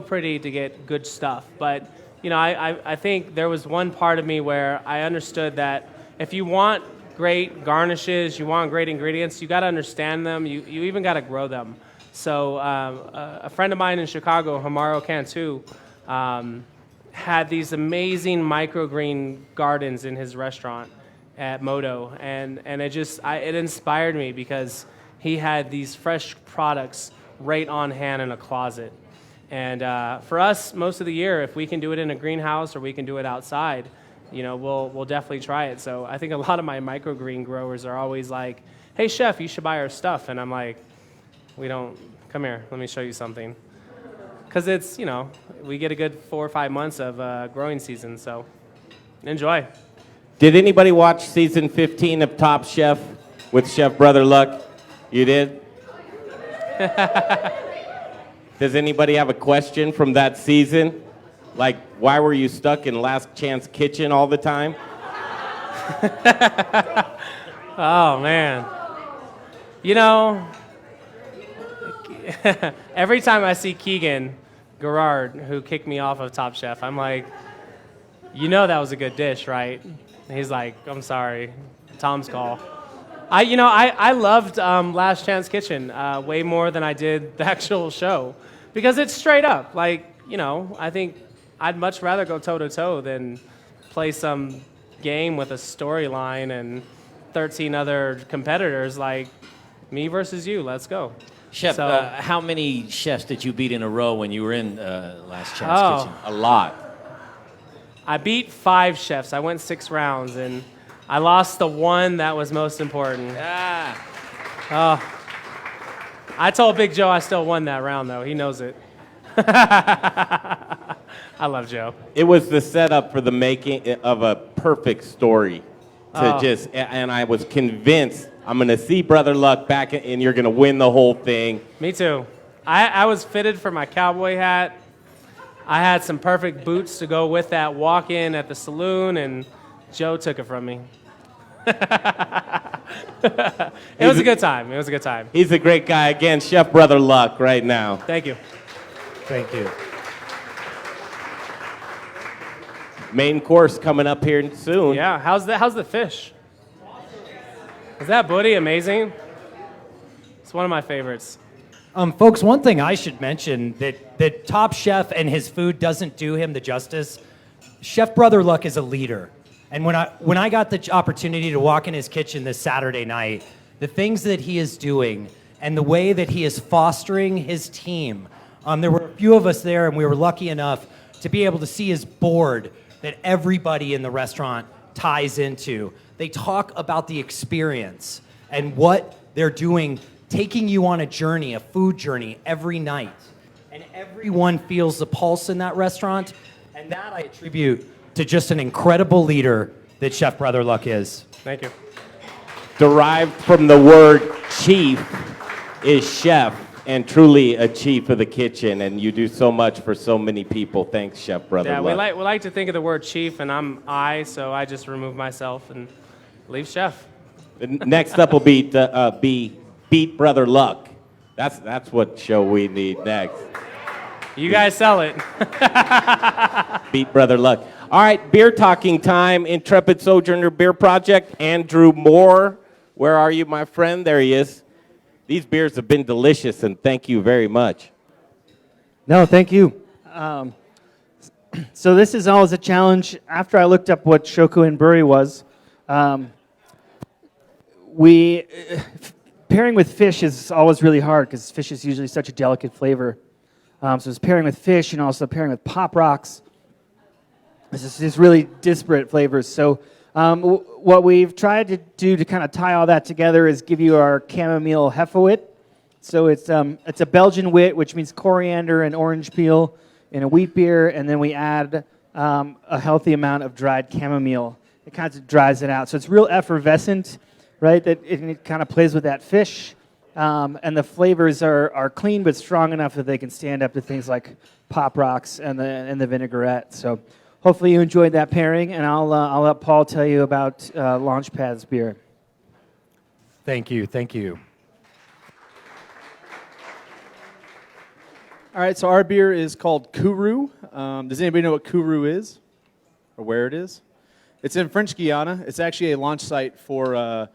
pretty to get good stuff. But, you know, I think there was one part of me where I understood that if you want great garnishes, you want great ingredients, you got to understand them. You even got to grow them. So a friend of mine in Chicago, Hamaro Cantu, had these amazing microgreen gardens in his restaurant at Moto, and it inspired me because he had these fresh products right on hand in a closet. And for us, most of the year, if we can do it in a greenhouse or we can do it outside, you know, we'll definitely try it. So I think a lot of my microgreen growers are always like, "Hey, chef, you should buy our stuff," and I'm like, "We don't. Come here, let me show you something." Because it's, you know, we get a good 4 or 5 months of growing season, so enjoy. Did anybody watch season 15 of Top Chef with Chef Brother Luck? You did? Does anybody have a question from that season? Like, why were you stuck in Last Chance Kitchen all the time? Oh, man. You know, every time I see Keegan Gerard, who kicked me off of Top Chef, I'm like, you know that was a good dish, right? And he's like, I'm sorry, Tom's call. I loved Last Chance Kitchen way more than I did the actual show because it's straight up. Like, you know, I think I'd much rather go toe-to-toe than play some game with a storyline and 13 other competitors like me versus you. Let's go. Chef, So- how many chefs did you beat in a row when you were in Last Chance Kitchen? A lot. I beat 5 chefs. I went 6 rounds, and I lost the one that was most important. I told Big Joe I still won that round, though. He knows it. I love Joe. It was the setup for the making of a perfect story. And I was convinced I'm going to see Brother Luck back and you're going to win the whole thing. Me too. I was fitted for my cowboy hat. I had some perfect boots to go with that walk-in at the saloon, and Joe took it from me. It was a good time. It was a good time. He's a great guy. Again, Chef Brother Luck right now. Thank you. Thank you. Main course coming up here soon. Yeah, how's the fish? Is that booty amazing? It's one of my favorites. Folks, one thing I should mention that Top Chef and his food doesn't do him the justice. Chef Brother Luck is a leader. And when I got the opportunity to walk in his kitchen this Saturday night, the things that he is doing and the way that he is fostering his team, there were a few of us there, and we were lucky enough to be able to see his board that everybody in the restaurant ties into. They talk about the experience and what they're doing, taking you on a journey, a food journey every night. And everyone feels the pulse in that restaurant, and that I attribute to just an incredible leader that Chef Brother Luck is. Thank you. Derived from the word chief is chef, and truly a chief of the kitchen, and you do so much for so many people. Thanks, Chef Brother Yeah, Luck. we like to think of the word chief, and so I just remove myself and leave chef. Next up will be Beat Brother Luck. That's what show we need next. You guys sell it. Beat Brother Luck. All right, beer talking time. Intrepid Sojourner Beer Project. Andrew Moore, where are you, my friend? There he is. These beers have been delicious, and thank you very much. No, thank you. So this is always a challenge. After I looked up what shoku and buri was, pairing with fish is always really hard because fish is usually such a delicate flavor. So it's pairing with fish and also pairing with pop rocks. It's just really disparate flavors. So what we've tried to do to kind of tie all that together is give you our chamomile hefewit. So it's a Belgian wit, which means coriander and orange peel in a wheat beer, and then we add a healthy amount of dried chamomile. It kind of dries it out. So it's real effervescent, right? That it kind of plays with that fish. And the flavors are clean but strong enough that they can stand up to things like pop rocks and the vinaigrette. So hopefully you enjoyed that pairing, and I'll let Paul tell you about Launchpad's beer. Thank you, thank you. All right, so our beer is called Kuru. Does anybody know what Kuru is or where it is? It's in French Guiana. It's actually a launch site for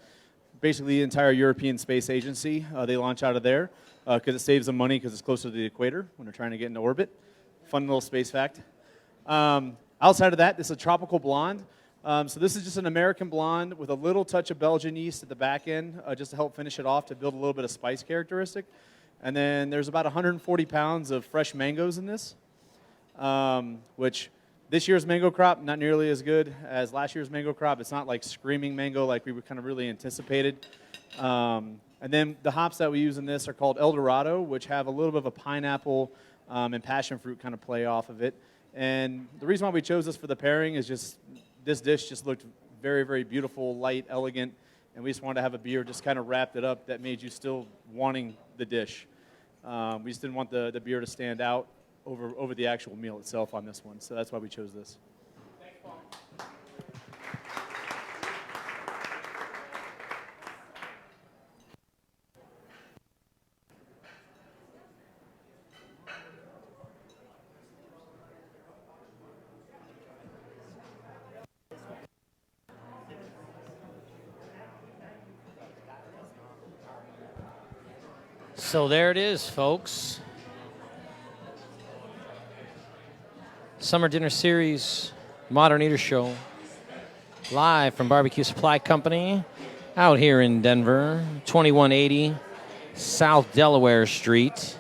basically the entire European Space Agency. They launch out of there because it saves them money because it's closer to the equator when they're trying to get into orbit. Fun little space fact. Outside of that, this is a tropical blonde. So this is just an American blonde with a little touch of Belgian yeast at the back end just to help finish it off to build a little bit of spice characteristic. And then there's about 140 pounds of fresh mangoes in this, which this year's mango crop, not nearly as good as last year's mango crop. It's not like screaming mango like we were kind of really anticipated. And then the hops that we use in this are called El Dorado, which have a little bit of a pineapple and passion fruit kind of play off of it. And the reason why we chose this for the pairing is just this dish just looked very, very beautiful, light, elegant, and we just wanted to have a beer just kind of wrapped it up that made you still wanting the dish. We just didn't want the beer to stand out over the actual meal itself on this one, so that's why we chose this. So there it is, folks. Summer Dinner Series, Modern Eater Show, live from Barbecue Supply Company, out here in Denver, 2180 South Delaware Street.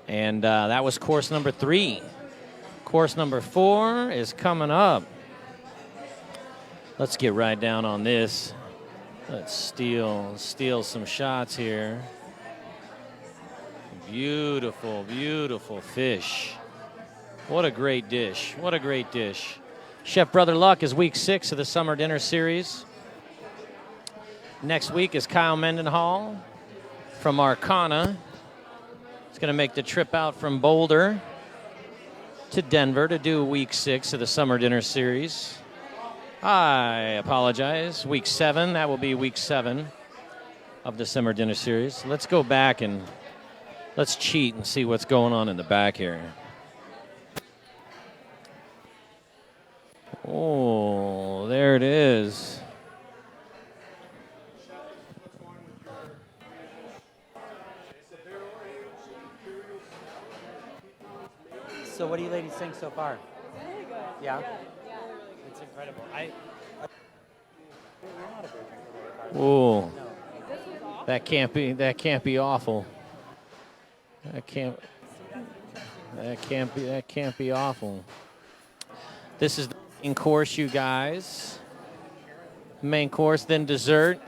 And that was course number 3. Course number 4 is coming up. Let's get right down on this. Let's steal some shots here. Beautiful, beautiful fish. What a great dish. What a great dish. Chef Brother Luck is week 6 of the Summer Dinner Series. Next week is Kyle Mendenhall from Arcana. He's going to make the trip out from Boulder to Denver to do week 6 of the Summer Dinner Series. I apologize. Week 7, that will be week 7 of the Summer Dinner Series. Let's go back and let's cheat and see what's going on in the back here. Oh, there it is. So what do you ladies think so far? Really good. Yeah? Yeah. It's incredible. Oh, that can't be awful. That can't be awful. This is the main course, you guys. Main course, then dessert.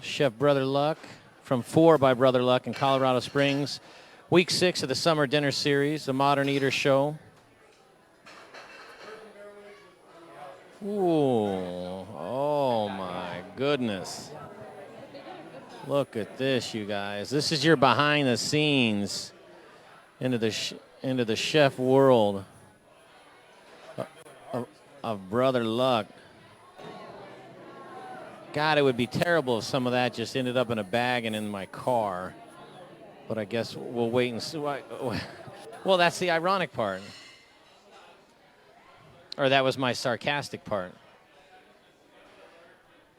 Chef Brother Luck from 4 by Brother Luck in Colorado Springs. Week 6 of the Summer Dinner Series, the Modern Eater Show. Ooh, oh my goodness. Look at this, you guys. This is your behind the scenes into the chef world of Brother Luck. God, it would be terrible if some of that just ended up in a bag and in my car. But I guess we'll wait and see. Well, that's the ironic part. Or that was my sarcastic part.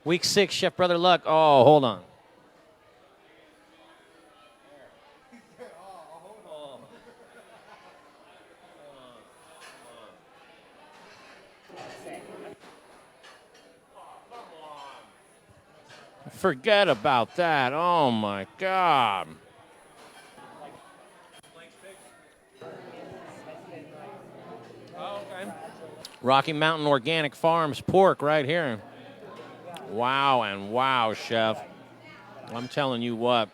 Week 6, Chef Brother Luck. Oh, hold on. Forget about that. Oh, my God. Rocky Mountain Organic Farms pork right here. Wow and wow, Chef. I'm telling you what,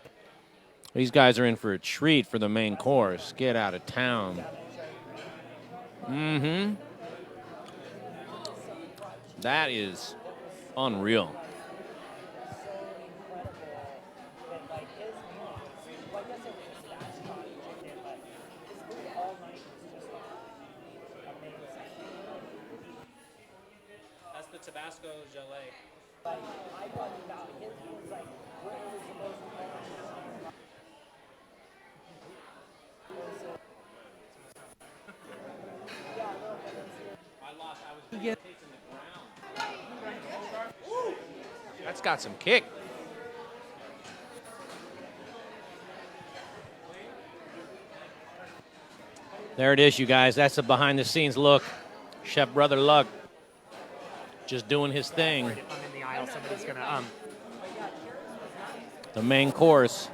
these guys are in for a treat for the main course. Get out of town. Mm-hmm. That is unreal. That's the Tabasco gelée. That's got some kick. There it is, you guys. That's a behind-the-scenes look. Chef Brother Luck just doing his thing. I'm in the aisle. Somebody's gonna The main course.